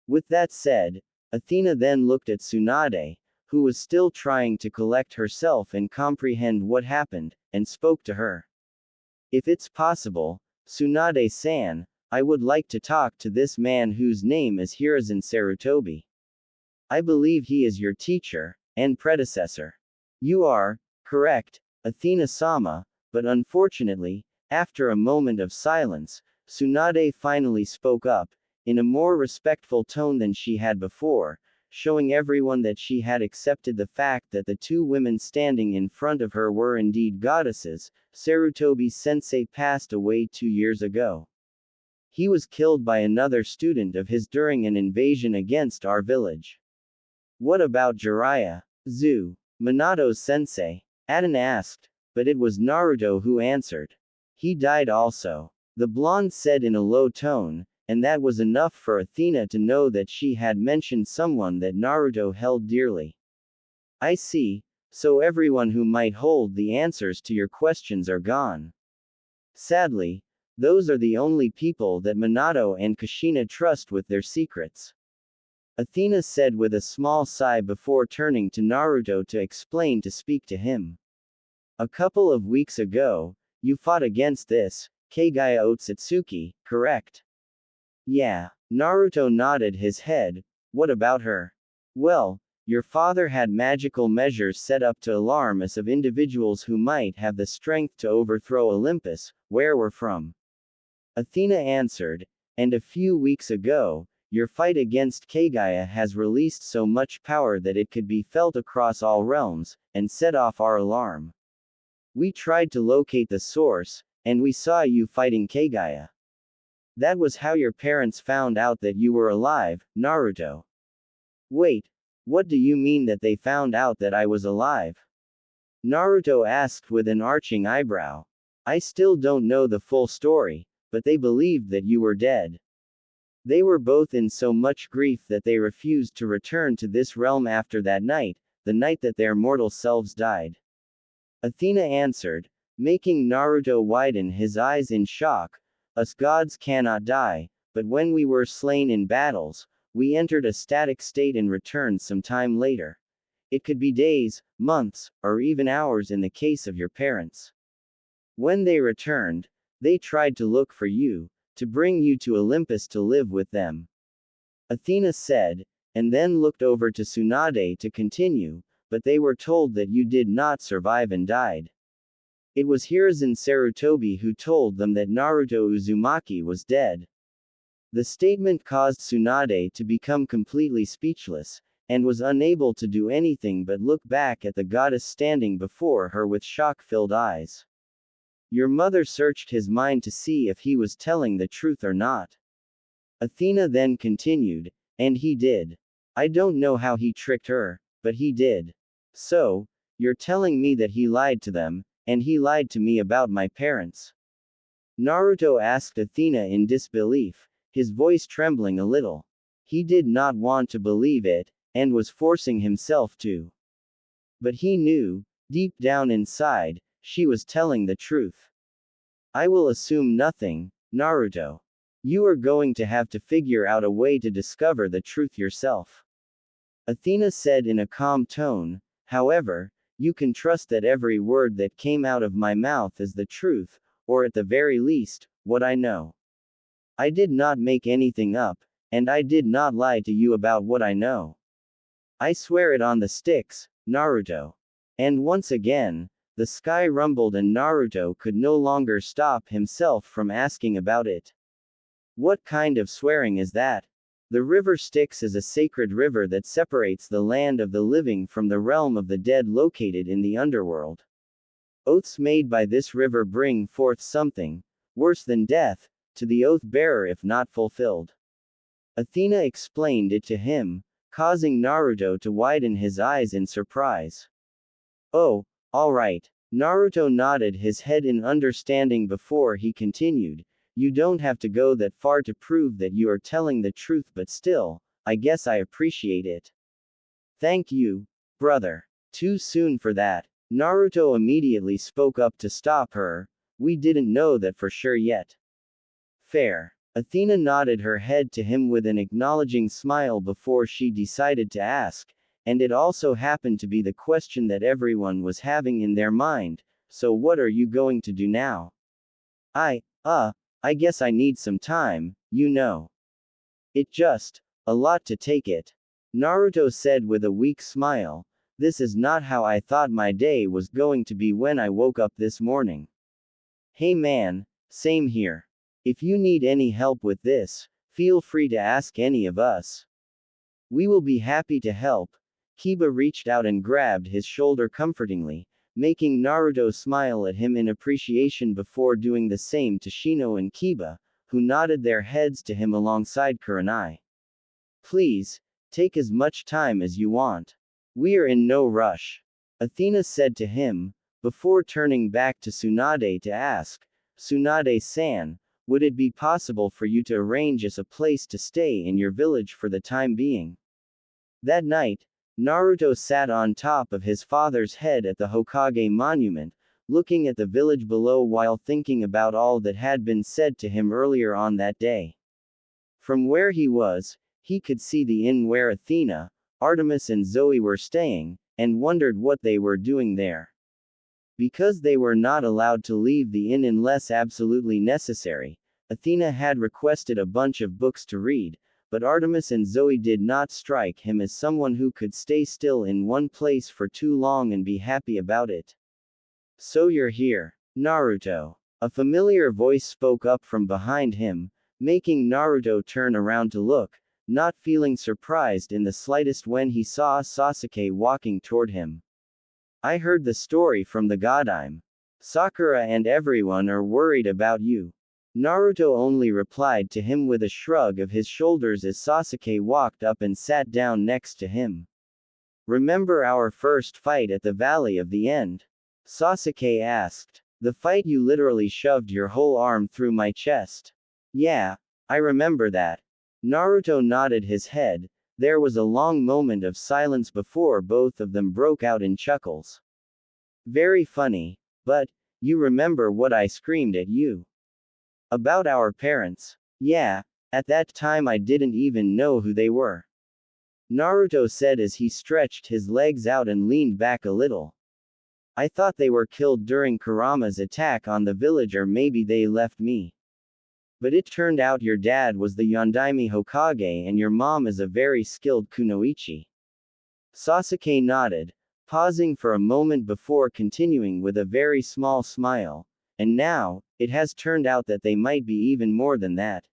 With that said, Athena then looked at Tsunade, who was still trying to collect herself and comprehend what happened, and spoke to her. If it's possible, Tsunade-san, I would like to talk to this man whose name is Hiruzen Sarutobi. I believe he is your teacher, and predecessor. You are correct, Athena-sama, but unfortunately, after a moment of silence, Tsunade finally spoke up, in a more respectful tone than she had before, showing everyone that she had accepted the fact that the two women standing in front of her were indeed goddesses. Sarutobi-sensei passed away 2 years ago. He was killed by another student of his during an invasion against our village. What about Jiraiya? Minato's sensei? Aden asked, but it was Naruto who answered. He died also. The blonde said in a low tone, and that was enough for Athena to know that she had mentioned someone that Naruto held dearly. I see, so everyone who might hold the answers to your questions are gone. Sadly, those are the only people that Minato and Kushina trust with their secrets. Athena said with a small sigh before turning to Naruto to speak to him. A couple of weeks ago, you fought against this, Kaguya Otsutsuki, correct? Yeah. Naruto nodded his head. What about her? Well, your father had magical measures set up to alarm us of individuals who might have the strength to overthrow Olympus, where we're from. Athena answered, and a few weeks ago, your fight against Kaguya has released so much power that it could be felt across all realms, and set off our alarm. We tried to locate the source, and we saw you fighting Kaguya. That was how your parents found out that you were alive, Naruto. Wait, what do you mean that they found out that I was alive? Naruto asked with an arching eyebrow. I still don't know the full story, but they believed that you were dead. They were both in so much grief that they refused to return to this realm after that night, the night that their mortal selves died. Athena answered, making Naruto widen his eyes in shock. Us gods cannot die, but when we were slain in battles, we entered a static state and returned some time later. It could be days, months, or even hours in the case of your parents. When they returned, they tried to look for you, to bring you to Olympus to live with them. Athena said, and then looked over to Tsunade to continue, but they were told that you did not survive and died. It was Hiruzen Sarutobi who told them that Naruto Uzumaki was dead. The statement caused Tsunade to become completely speechless, and was unable to do anything but look back at the goddess standing before her with shock-filled eyes. Your mother searched his mind to see if he was telling the truth or not. Athena then continued, and he did. I don't know how he tricked her, but he did. So, you're telling me that he lied to them, and he lied to me about my parents? Naruto asked Athena in disbelief, his voice trembling a little. He did not want to believe it, and was forcing himself to. But he knew, deep down inside, she was telling the truth. I will assume nothing, Naruto. You are going to have to figure out a way to discover the truth yourself. Athena said in a calm tone. However, you can trust that every word that came out of my mouth is the truth, or at the very least, what I know. I did not make anything up, and I did not lie to you about what I know. I swear it on the sticks, Naruto. And once again, the sky rumbled and Naruto could no longer stop himself from asking about it. What kind of swearing is that? The river Styx is a sacred river that separates the land of the living from the realm of the dead located in the underworld. Oaths made by this river bring forth something, worse than death, to the oath-bearer if not fulfilled. Athena explained it to him, causing Naruto to widen his eyes in surprise. Oh, all right. Naruto nodded his head in understanding before he continued. You don't have to go that far to prove that you are telling the truth, but still, I guess I appreciate it. Thank you, brother. Too soon for that. Naruto immediately spoke up to stop her. We didn't know that for sure yet. Fair. Athena nodded her head to him with an acknowledging smile before she decided to ask, and it also happened to be the question that everyone was having in their mind. So what are you going to do now? I guess I need some time, you know. It just, a lot to take it. Naruto said with a weak smile. This is not how I thought my day was going to be when I woke up this morning. Hey man, same here. If you need any help with this, feel free to ask any of us. We will be happy to help. Kiba reached out and grabbed his shoulder comfortingly, making Naruto smile at him in appreciation before doing the same to Shino and Kiba, who nodded their heads to him alongside Kurenai. Please, take as much time as you want. We are in no rush. Athena said to him, before turning back to Tsunade to ask, Tsunade-san, would it be possible for you to arrange us a place to stay in your village for the time being? That night, Naruto sat on top of his father's head at the Hokage monument, looking at the village below while thinking about all that had been said to him earlier on that day. From where he was, he could see the inn where Athena, Artemis and Zoe were staying, and wondered what they were doing there. Because they were not allowed to leave the inn unless absolutely necessary, Athena had requested a bunch of books to read, but Artemis and Zoe did not strike him as someone who could stay still in one place for too long and be happy about it. So you're here, Naruto. A familiar voice spoke up from behind him, making Naruto turn around to look, not feeling surprised in the slightest when he saw Sasuke walking toward him. I heard the story from the Godime. Sakura and everyone are worried about you. Naruto only replied to him with a shrug of his shoulders as Sasuke walked up and sat down next to him. Remember our first fight at the Valley of the End? Sasuke asked. The fight you literally shoved your whole arm through my chest. Yeah, I remember that. Naruto nodded his head. There was a long moment of silence before both of them broke out in chuckles. Very funny, but, you remember what I screamed at you? About our parents. Yeah, at that time I didn't even know who they were. Naruto said as he stretched his legs out and leaned back a little. I thought they were killed during Kurama's attack on the village, or maybe they left me. But it turned out your dad was the Yondaime Hokage and your mom is a very skilled kunoichi. Sasuke nodded, pausing for a moment before continuing with a very small smile. And now, it has turned out that they might be even more than that.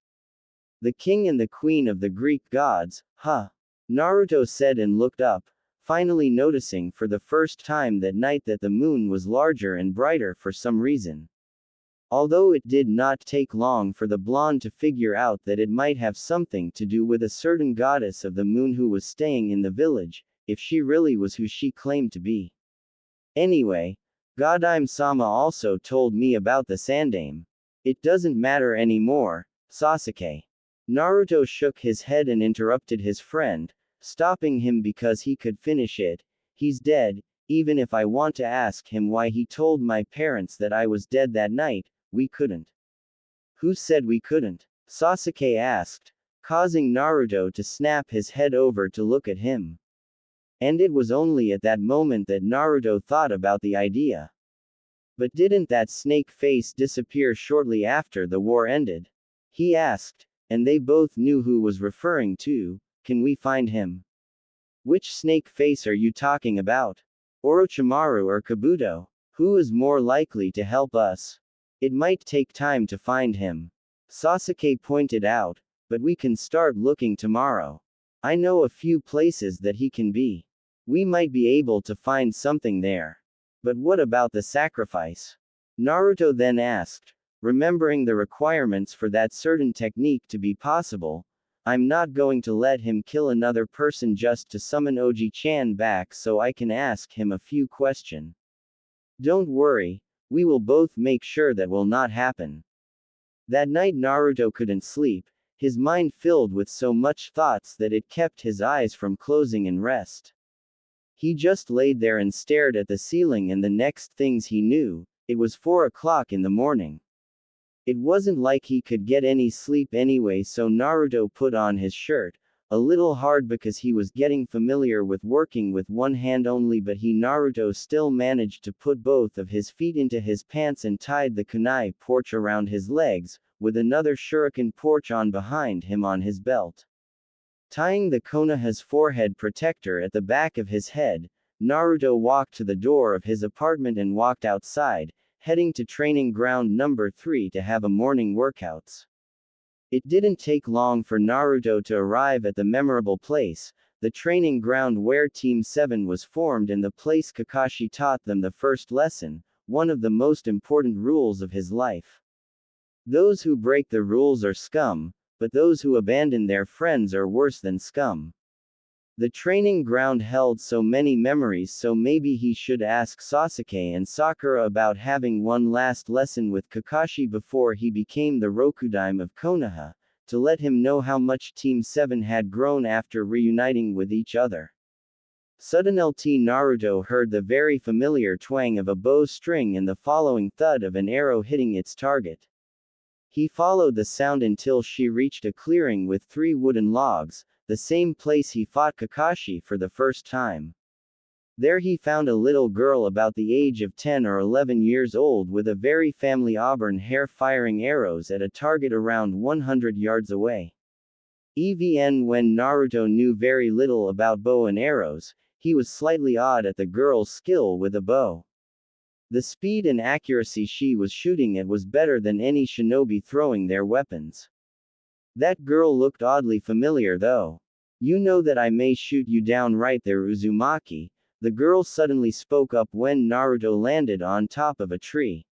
The king and the queen of the Greek gods, huh? Naruto said and looked up, finally noticing for the first time that night that the moon was larger and brighter for some reason. Although it did not take long for the blonde to figure out that it might have something to do with a certain goddess of the moon who was staying in the village, if she really was who she claimed to be. Anyway, Godime-sama also told me about the Sandaime. It doesn't matter anymore, Sasuke. Naruto shook his head and interrupted his friend, stopping him because he could finish it. He's dead, even if I want to ask him why he told my parents that I was dead that night, we couldn't. Who said we couldn't? Sasuke asked, causing Naruto to snap his head over to look at him. And it was only at that moment that Naruto thought about the idea. But didn't that snake face disappear shortly after the war ended? He asked, and they both knew who was referring to. Can we find him? Which snake face are you talking about? Orochimaru or Kabuto? Who is more likely to help us? It might take time to find him. Sasuke pointed out, but we can start looking tomorrow. I know a few places that he can be. We might be able to find something there. But what about the sacrifice? Naruto then asked, remembering the requirements for that certain technique to be possible. I'm not going to let him kill another person just to summon Oji-chan back so I can ask him a few questions. Don't worry, we will both make sure that will not happen. That night Naruto couldn't sleep, his mind filled with so much thoughts that it kept his eyes from closing and rest. He just laid there and stared at the ceiling, and the next things he knew, it was 4 o'clock in the morning. It wasn't like he could get any sleep anyway, so Naruto put on his shirt, a little hard because he was getting familiar with working with one hand only, but Naruto still managed to put both of his feet into his pants and tied the kunai porch around his legs, with another shuriken porch on behind him on his belt. Tying the Konoha's forehead protector at the back of his head, Naruto walked to the door of his apartment and walked outside, heading to training ground number 3 to have a morning workouts. It didn't take long for Naruto to arrive at the memorable place, the training ground where Team 7 was formed, and the place Kakashi taught them the first lesson, one of the most important rules of his life. Those who break the rules are scum, but those who abandon their friends are worse than scum. The training ground held so many memories, so maybe he should ask Sasuke and Sakura about having one last lesson with Kakashi before he became the Rokudaime of Konoha, to let him know how much Team 7 had grown after reuniting with each other. Suddenly Naruto heard the very familiar twang of a bow string and the following thud of an arrow hitting its target. He followed the sound until she reached a clearing with 3 wooden logs, the same place he fought Kakashi for the first time. There he found a little girl about the age of 10 or 11 years old with a very family auburn hair firing arrows at a target around 100 yards away. Even when Naruto knew very little about bow and arrows, he was slightly awed at the girl's skill with a bow. The speed and accuracy she was shooting at was better than any shinobi throwing their weapons. That girl looked oddly familiar though. You know that I may shoot you down right there, Uzumaki, the girl suddenly spoke up when Naruto landed on top of a tree.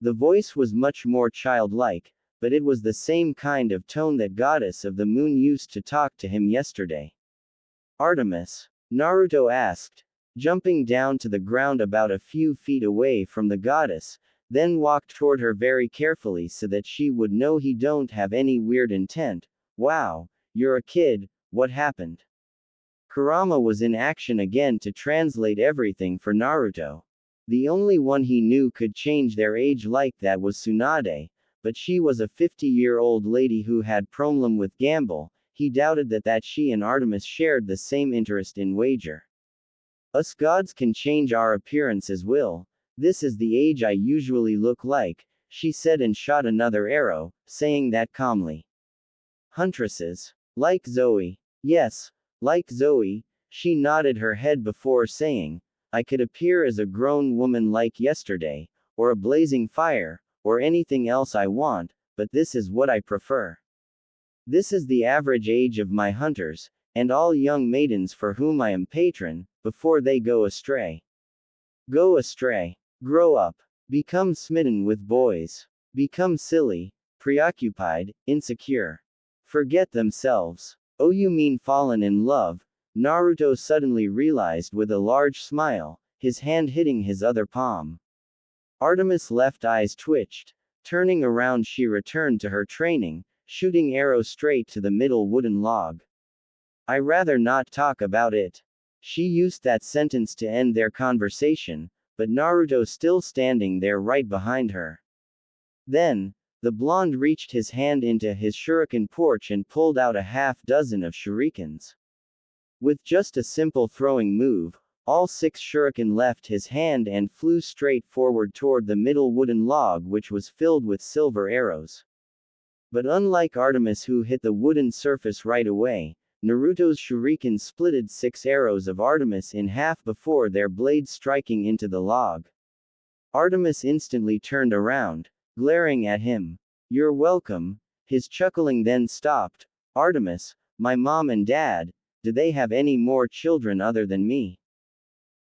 The voice was much more childlike, but it was the same kind of tone that Goddess of the Moon used to talk to him yesterday. Artemis? Naruto asked, jumping down to the ground about a few feet away from the goddess, then walked toward her very carefully so that she would know he don't have any weird intent. Wow, you're a kid, what happened? Kurama was in action again to translate everything for Naruto. The only one he knew could change their age like that was Tsunade, but she was a 50-year-old lady who had problem with gamble. He doubted that she and Artemis shared the same interest in wager. Us gods can change our appearance as will. This is the age I usually look like, she said and shot another arrow, saying that calmly. Huntresses. Like Zoe. Yes, like Zoe, she nodded her head before saying, I could appear as a grown woman like yesterday, or a blazing fire, or anything else I want, but this is what I prefer. This is the average age of my hunters, and all young maidens for whom I am patron, before they go astray. Go astray. Grow up. Become smitten with boys. Become silly, preoccupied, insecure. Forget themselves. Oh, you mean fallen in love? Naruto suddenly realized with a large smile, his hand hitting his other palm. Artemis' left eyes twitched. Turning around, she returned to her training. shooting arrow straight to the middle wooden log. "I rather not talk about it." She used that sentence to end their conversation, but Naruto still standing there right behind her. Then, the blonde reached his hand into his shuriken pouch and pulled out a half-dozen of shurikens. With just a simple throwing move, all 6 shuriken left his hand and flew straight forward toward the middle wooden log, which was filled with silver arrows. But unlike Artemis, who hit the wooden surface right away, Naruto's shuriken splitted 6 arrows of Artemis in half before their blades striking into the log. Artemis instantly turned around, glaring at him. "You're welcome." His chuckling then stopped. "Artemis, my mom and dad, do they have any more children other than me?"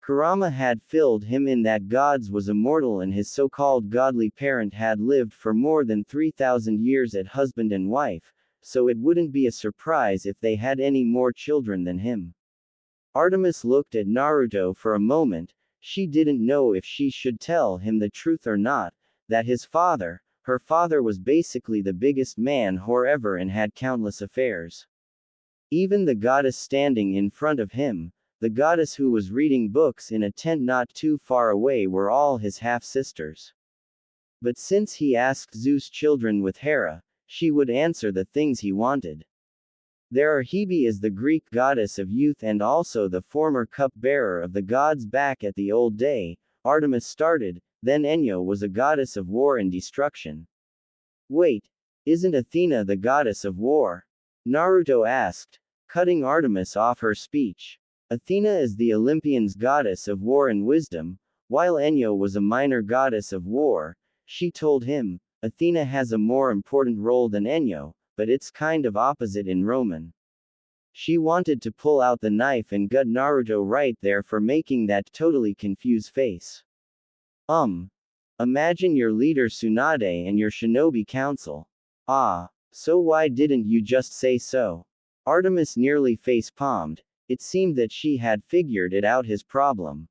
Kurama had filled him in that gods was immortal and his so-called godly parent had lived for more than 3,000 years as husband and wife, so it wouldn't be a surprise if they had any more children than him. Artemis looked at Naruto for a moment. She didn't know if she should tell him the truth or not, that her father was basically the biggest man whore ever and had countless affairs. Even the goddess standing in front of him, the goddess who was reading books in a tent not too far away, were all his half-sisters. But since he asked Zeus' children with Hera, she would answer the things he wanted. There are Hebe as the Greek goddess of youth and also the former cup-bearer of the gods back at the old day, Artemis started, then Enyo was a goddess of war and destruction. "Wait, isn't Athena the goddess of war?" Naruto asked, cutting Artemis off her speech. "Athena is the Olympians' goddess of war and wisdom, while Enyo was a minor goddess of war," she told him. "Athena has a more important role than Enyo, but it's kind of opposite in Roman." She wanted to pull out the knife and gut Naruto right there for making that totally confused face. Imagine your leader Tsunade and your shinobi council. Ah, so why didn't you just say so? Artemis nearly face-palmed. It seemed that she had figured it out, his problem.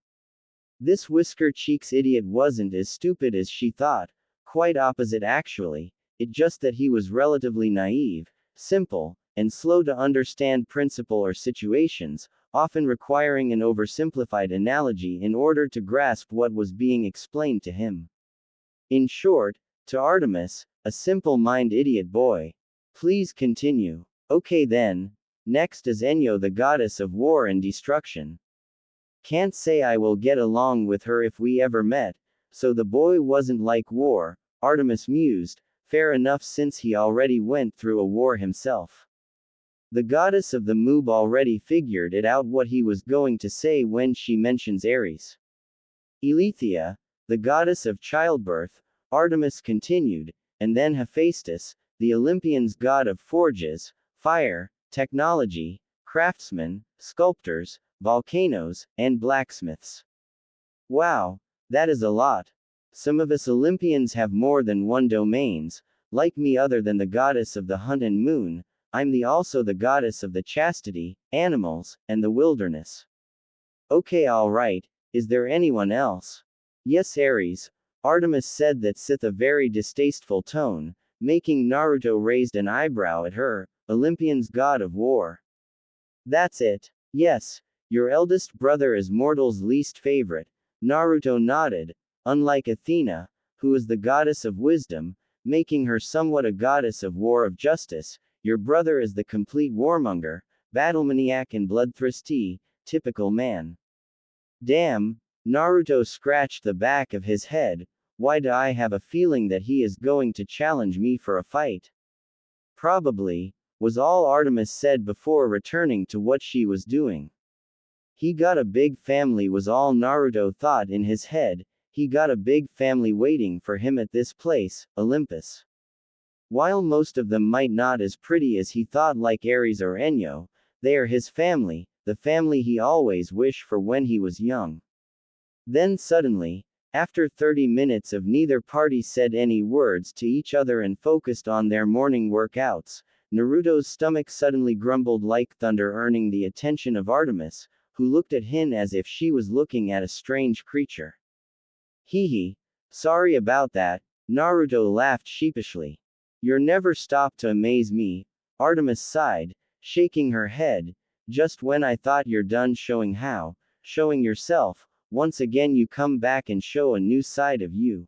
This whisker-cheeks idiot wasn't as stupid as she thought, quite opposite actually, it just that he was relatively naive, simple, and slow to understand principle or situations, often requiring an oversimplified analogy in order to grasp what was being explained to him. In short, to Artemis, a simple-minded idiot boy. Please continue. Okay then. Next is Enyo, the goddess of war and destruction. Can't say I will get along with her if we ever met, so the boy wasn't like war, Artemis mused, fair enough since he already went through a war himself. The goddess of the moob already figured it out what he was going to say when she mentions Ares. Eileithyia, the goddess of childbirth, Artemis continued, and then Hephaestus, the Olympians' god of forges, fire, technology, craftsmen, sculptors, volcanoes, and blacksmiths. Wow, that is a lot. Some of us Olympians have more than one domains, like me. Other than the goddess of the hunt and moon, I'm also the goddess of the chastity, animals, and the wilderness. Okay, alright, is there anyone else? Yes, Ares, Artemis said that with a very distasteful tone, making Naruto raised an eyebrow at her, Olympian's god of war. That's it. Yes, your eldest brother is mortal's least favorite, Naruto nodded. Unlike Athena, who is the goddess of wisdom, making her somewhat a goddess of war of justice, your brother is the complete warmonger, battle maniac and bloodthirsty, typical man. Damn, Naruto scratched the back of his head. Why do I have a feeling that he is going to challenge me for a fight? Probably, was all Artemis said before returning to what she was doing. He got a big family was all Naruto thought in his head. He got a big family waiting for him at this place, Olympus. While most of them might not as pretty as he thought, like Ares or Enyo, they are his family, the family he always wished for when he was young. Then suddenly, after 30 minutes of neither party said any words to each other and focused on their morning workouts, Naruto's stomach suddenly grumbled like thunder, earning the attention of Artemis, who looked at him as if she was looking at a strange creature. Hee hee. Sorry about that, Naruto laughed sheepishly. You're never stopped to amaze me, Artemis sighed, shaking her head. Just when I thought you're done showing yourself, once again you come back and show a new side of you.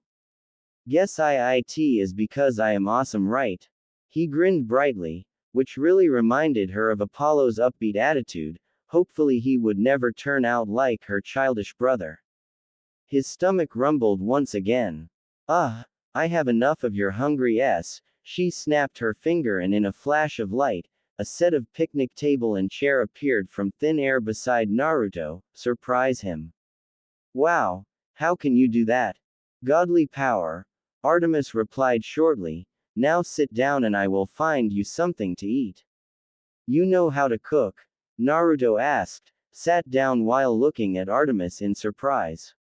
Guess it is because I am awesome, right? He grinned brightly, which really reminded her of Apollo's upbeat attitude. Hopefully he would never turn out like her childish brother. His stomach rumbled once again. I have enough of your hungry s. She snapped her finger and in a flash of light, a set of picnic table and chair appeared from thin air beside Naruto. Surprise him. Wow, how can you do that? Godly power. Artemis replied shortly. Now sit down and I will find you something to eat. You know how to cook? Naruto asked, sat down while looking at Artemis in surprise.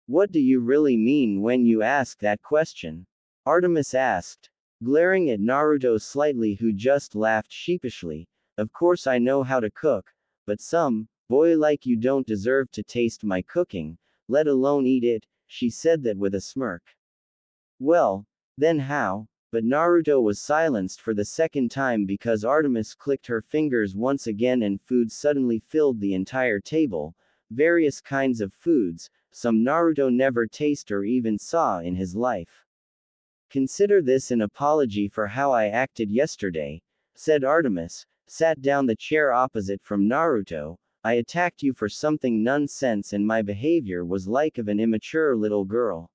What do you really mean when you ask that question? Artemis asked, glaring at Naruto slightly, who just laughed sheepishly. Of course I know how to cook, but some boy like you don't deserve to taste my cooking, let alone eat it, she said that with a smirk. Well, then how? But Naruto was silenced for the second time because Artemis clicked her fingers once again and food suddenly filled the entire table, various kinds of foods, some Naruto never tasted or even saw in his life. Consider this an apology for how I acted yesterday, said Artemis, sat down the chair opposite from Naruto. I attacked you for something nonsense and my behavior was like of an immature little girl.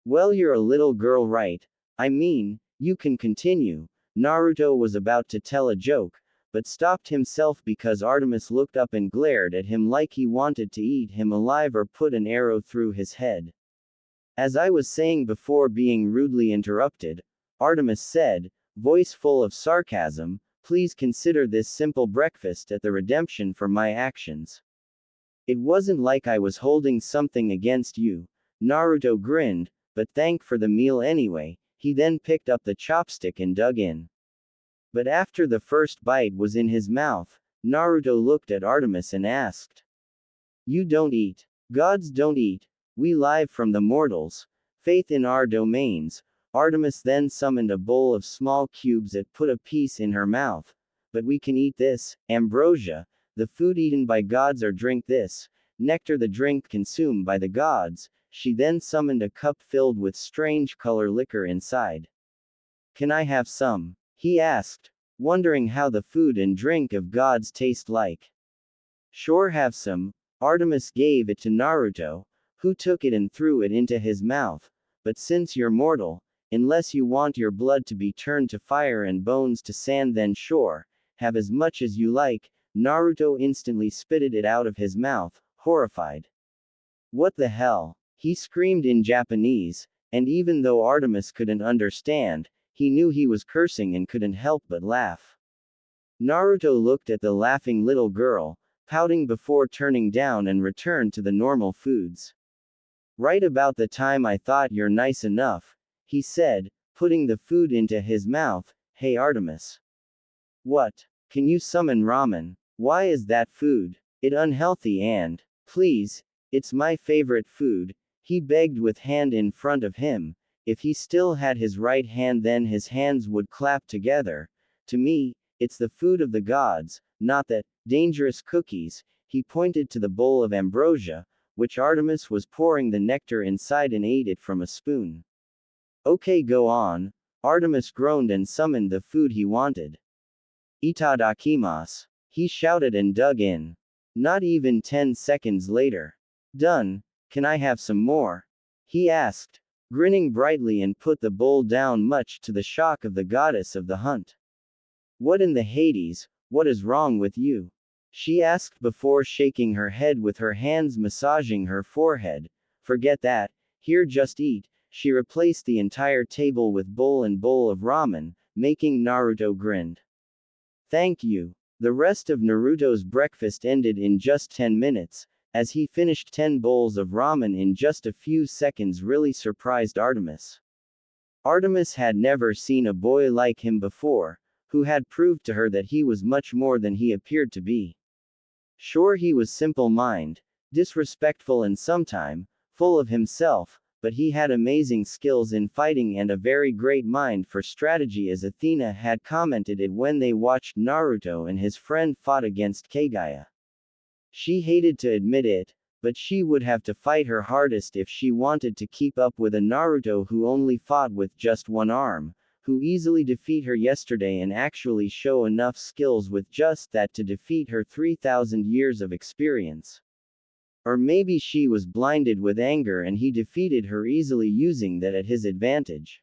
Well, you're a little girl, right? I mean, you can continue. Naruto was about to tell a joke, but stopped himself because Artemis looked up and glared at him like he wanted to eat him alive or put an arrow through his head. As I was saying before being rudely interrupted, Artemis said, voice full of sarcasm, please consider this simple breakfast as the redemption for my actions. It wasn't like I was holding something against you. Naruto grinned, but thank for the meal anyway. He then picked up the chopstick and dug in. But after the first bite was in his mouth, Naruto looked at Artemis and asked, you don't eat. Gods don't eat. We live from the mortals. Faith in our domains. Artemis then summoned a bowl of small cubes and put a piece in her mouth. But we can eat this, ambrosia, the food eaten by gods, or drink this, nectar, the drink consumed by the gods. She then summoned a cup filled with strange color liquor inside. Can I have some? He asked, wondering how the food and drink of gods taste like. Sure, have some. Artemis gave it to Naruto, who took it and threw it into his mouth. But since you're mortal, unless you want your blood to be turned to fire and bones to sand, then sure, have as much as you like. Naruto instantly spitted it out of his mouth, horrified. What the hell? He screamed in Japanese, and even though Artemis couldn't understand, he knew he was cursing and couldn't help but laugh. Naruto looked at the laughing little girl, pouting before turning down and returned to the normal foods. Right about the time I thought you're nice enough, he said, putting the food into his mouth. Hey Artemis. What? Can you summon ramen? Why is that food? It unhealthy and, please, it's my favorite food, he begged with hand in front of him. If he still had his right hand then his hands would clap together. To me, it's the food of the gods, not that dangerous cookies. He pointed to the bowl of ambrosia, which Artemis was pouring the nectar inside and ate it from a spoon. Okay, go on. Artemis groaned and summoned the food he wanted. Itadakimasu. He shouted and dug in. Not even 10 seconds later. Done. Can I have some more? He asked, grinning brightly, and put the bowl down, much to the shock of the goddess of the hunt. What in the Hades, what is wrong with you? She asked before shaking her head with her hands massaging her forehead. Forget that, here, just eat. She replaced the entire table with bowl of ramen, making Naruto grinned. Thank you. The rest of Naruto's breakfast ended in just 10 minutes, as he finished 10 bowls of ramen in just a few seconds really surprised Artemis. Artemis had never seen a boy like him before, who had proved to her that he was much more than he appeared to be. Sure, he was simple-minded, disrespectful and sometime full of himself, but he had amazing skills in fighting and a very great mind for strategy, as Athena had commented it when they watched Naruto and his friend fought against Kaguya. She hated to admit it, but she would have to fight her hardest if she wanted to keep up with a Naruto who only fought with just one arm, who easily defeat her yesterday and actually show enough skills with just that to defeat her 3,000 years of experience. Or maybe she was blinded with anger and he defeated her easily using that at his advantage.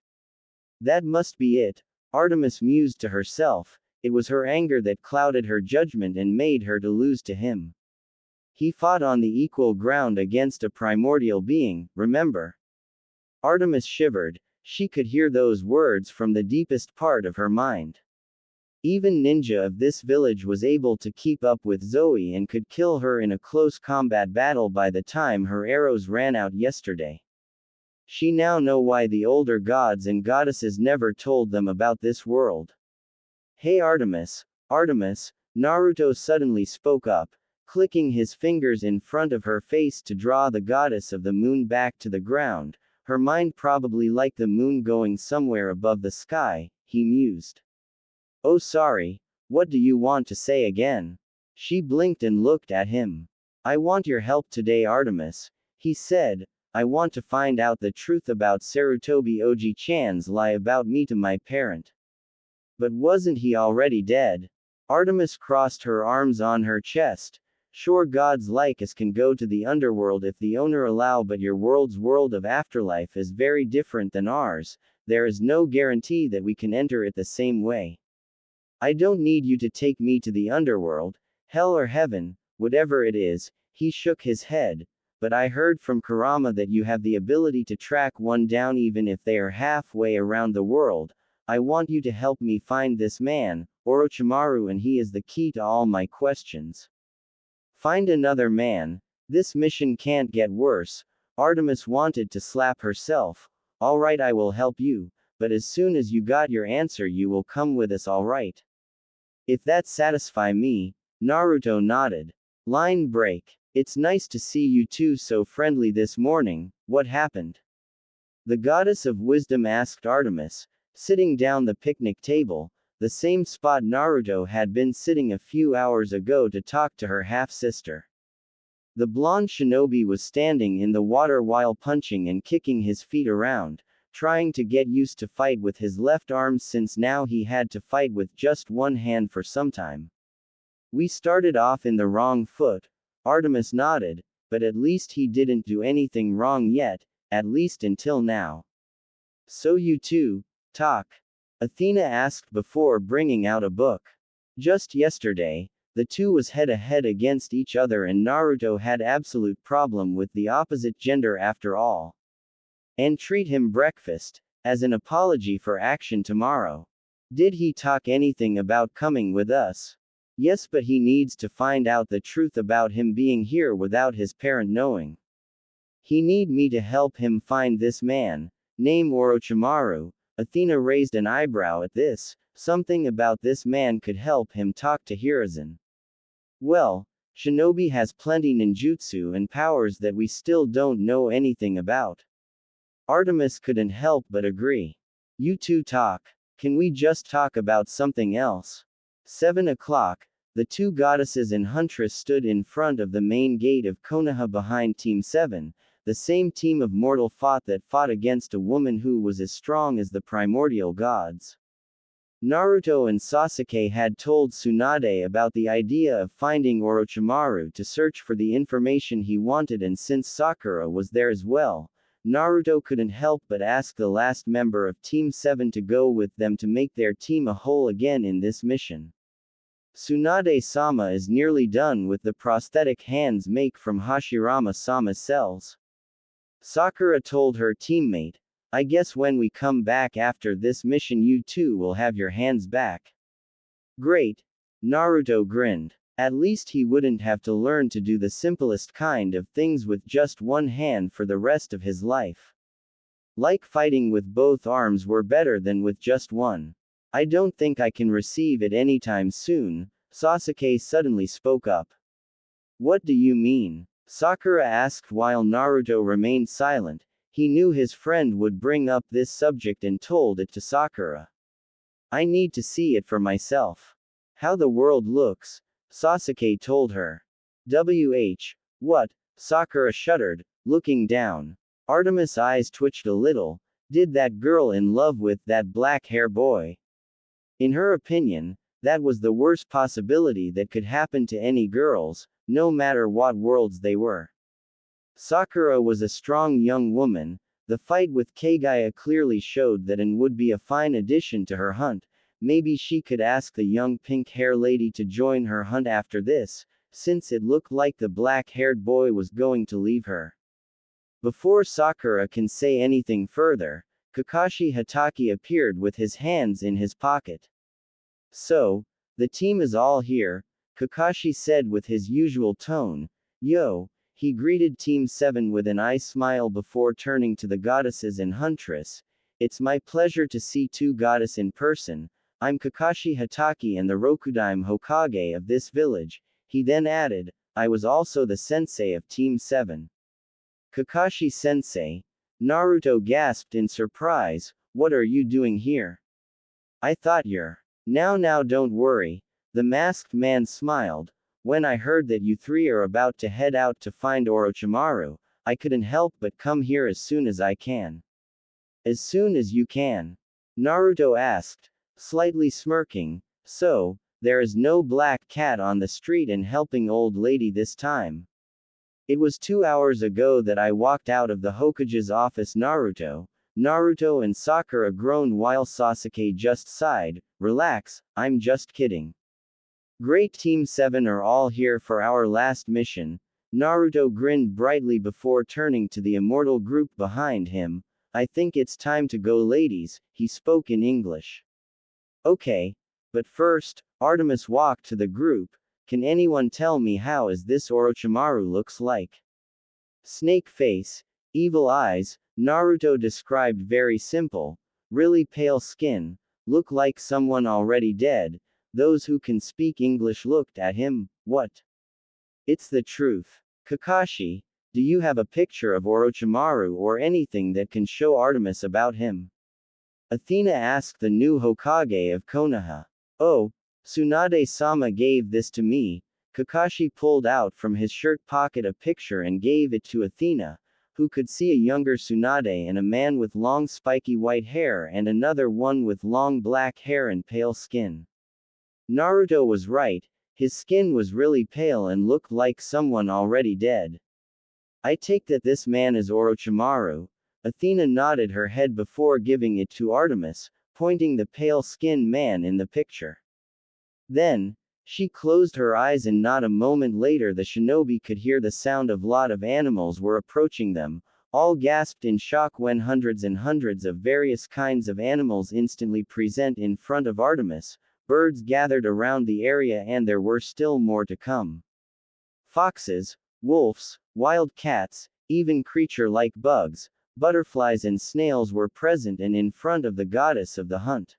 That must be it, Artemis mused to herself. It was her anger that clouded her judgment and made her to lose to him. He fought on the equal ground against a primordial being, remember? Artemis shivered. She could hear those words from the deepest part of her mind. Even ninja of this village was able to keep up with Zoe and could kill her in a close combat battle by the time her arrows ran out yesterday. She now know why the older gods and goddesses never told them about this world. Hey Artemis, Artemis, Naruto suddenly spoke up, clicking his fingers in front of her face to draw the goddess of the moon back to the ground, her mind probably like the moon going somewhere above the sky, he mused. Oh sorry, what do you want to say again? She blinked and looked at him. I want your help today Artemis, he said. I want to find out the truth about Sarutobi Oji-chan's lie about me to my parent. But wasn't he already dead? Artemis crossed her arms on her chest. Sure, gods like us can go to the underworld if the owner allow, but your world's world of afterlife is very different than ours. There is no guarantee that we can enter it the same way. I don't need you to take me to the underworld, hell or heaven, whatever it is. He shook his head. But I heard from Kurama that you have the ability to track one down even if they are halfway around the world. I want you to help me find this man, Orochimaru, and he is the key to all my questions. Find another man. This mission can't get worse. Artemis wanted to slap herself. Alright, I will help you, but as soon as you got your answer you will come with us, alright? If that satisfy me, Naruto nodded. Line break. It's nice to see you two so friendly this morning. What happened? The goddess of wisdom asked Artemis, sitting down the picnic table, the same spot Naruto had been sitting a few hours ago to talk to her half-sister. The blonde shinobi was standing in the water while punching and kicking his feet around, trying to get used to fight with his left arm since now he had to fight with just one hand for some time. We started off in the wrong foot, Artemis nodded, but at least he didn't do anything wrong yet, at least until now. So you two talk? Athena asked before bringing out a book. Just yesterday, the two was head-to-head against each other and Naruto had absolute problem with the opposite gender after all. And treat him breakfast, as an apology for action tomorrow. Did he talk anything about coming with us? Yes, but he needs to find out the truth about him being here without his parent knowing. He need me to help him find this man, name Orochimaru. Athena raised an eyebrow at this. Something about this man could help him talk to Hiruzen. Well, Shinobi has plenty ninjutsu and powers that we still don't know anything about. Artemis couldn't help but agree. You two talk. Can we just talk about something else? 7 o'clock. The two goddesses and Huntress stood in front of the main gate of Konoha behind Team 7, the same team of mortal that fought against a woman who was as strong as the primordial gods. Naruto and Sasuke had told Tsunade about the idea of finding Orochimaru to search for the information he wanted, and since Sakura was there as well, Naruto couldn't help but ask the last member of Team 7 to go with them to make their team a whole again in this mission. Tsunade-sama is nearly done with the prosthetic hands make from Hashirama-sama's cells. Sakura told her teammate, I guess when we come back after this mission you two will have your hands back. Great. Naruto grinned. At least he wouldn't have to learn to do the simplest kind of things with just one hand for the rest of his life. Like fighting with both arms were better than with just one. I don't think I can receive it anytime soon, Sasuke suddenly spoke up. What do you mean? Sakura asked while Naruto remained silent. he knew his friend would bring up this subject and told it to Sakura. I need to see it for myself. How the world looks, Sasuke told her. What? Sakura shuddered, looking down. Artemis' eyes twitched a little. Did that girl in love with that black hair boy? In her opinion, that was the worst possibility that could happen to any girls, no matter what worlds they were. Sakura was a strong young woman. The fight with Kaguya clearly showed that and would be a fine addition to her hunt. Maybe she could ask the young pink-hair lady to join her hunt after this, since it looked like the black-haired boy was going to leave her. Before Sakura can say anything further, Kakashi Hatake appeared with his hands in his pocket. So, the team is all here, Kakashi said with his usual tone. Yo, he greeted Team 7 with an eye smile before turning to the goddesses and huntress. It's my pleasure to see two goddess in person. I'm Kakashi Hatake and the Rokudaime Hokage of this village. He then added, I was also the sensei of Team 7. Kakashi sensei? Naruto gasped in surprise, what are you doing here? I thought you're. Now don't worry. The masked man smiled. When I heard that you three are about to head out to find Orochimaru, I couldn't help but come here as soon as I can. As soon as you can? Naruto asked, slightly smirking. So, there is no black cat on the street and helping old lady this time. It was 2 hours ago that I walked out of the Hokage's office. Naruto and Sakura groaned while Sasuke just sighed. Relax, I'm just kidding. Great Team 7 are all here for our last mission. Naruto grinned brightly before turning to the immortal group behind him. I think it's time to go, ladies, he spoke in English. Okay. But first, Artemis walked to the group. Can anyone tell me how is this Orochimaru looks like? Snake face, evil eyes, Naruto described very simple. Really pale skin, look like someone already dead. Those who can speak English looked at him. What? It's the truth. Kakashi, do you have a picture of Orochimaru or anything that can show Artemis about him? Athena asked the new Hokage of Konoha. Oh, Tsunade-sama gave this to me. Kakashi pulled out from his shirt pocket a picture and gave it to Athena, who could see a younger Tsunade and a man with long spiky white hair and another one with long black hair and pale skin. Naruto was right, his skin was really pale and looked like someone already dead. I take that this man is Orochimaru. Athena nodded her head before giving it to Artemis, pointing the pale-skinned man in the picture. Then, she closed her eyes and not a moment later the shinobi could hear the sound of lot of animals were approaching them, all gasped in shock when hundreds and hundreds of various kinds of animals instantly present in front of Artemis. Birds gathered around the area and there were still more to come. Foxes, wolves, wild cats, even creature like bugs, butterflies and snails were present and in front of the goddess of the hunt.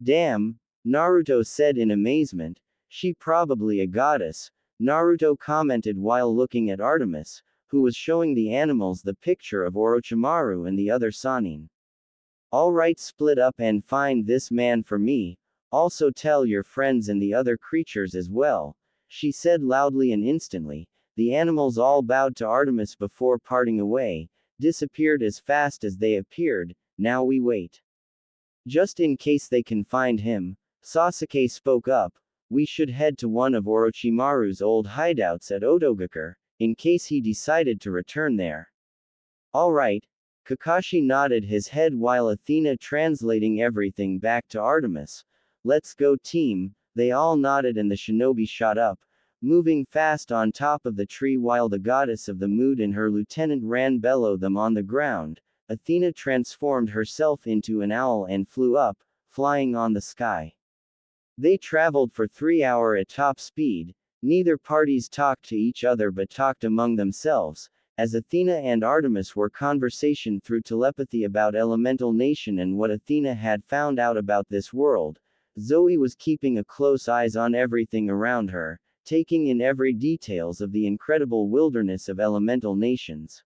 Damn, Naruto said in amazement, she probably a goddess, Naruto commented while looking at Artemis, who was showing the animals the picture of Orochimaru and the other Sannin. Alright, split up and find this man for me, also tell your friends and the other creatures as well, she said loudly and instantly, the animals all bowed to Artemis before parting away, disappeared as fast as they appeared. Now we wait. Just in case they can find him, Sasuke spoke up, we should head to one of Orochimaru's old hideouts at Otogakure, in case he decided to return there. Alright. Kakashi nodded his head while Athena translating everything back to Artemis. Let's go team, they all nodded and the shinobi shot up, moving fast on top of the tree while the goddess of the mood and her lieutenant ran below them on the ground. Athena transformed herself into an owl and flew up, flying on the sky. They traveled for 3 hours at top speed. Neither parties talked to each other but talked among themselves, as Athena and Artemis were conversation through telepathy about elemental nation and what Athena had found out about this world. Zoe was keeping a close eyes on everything around her, taking in every details of the incredible wilderness of elemental nations.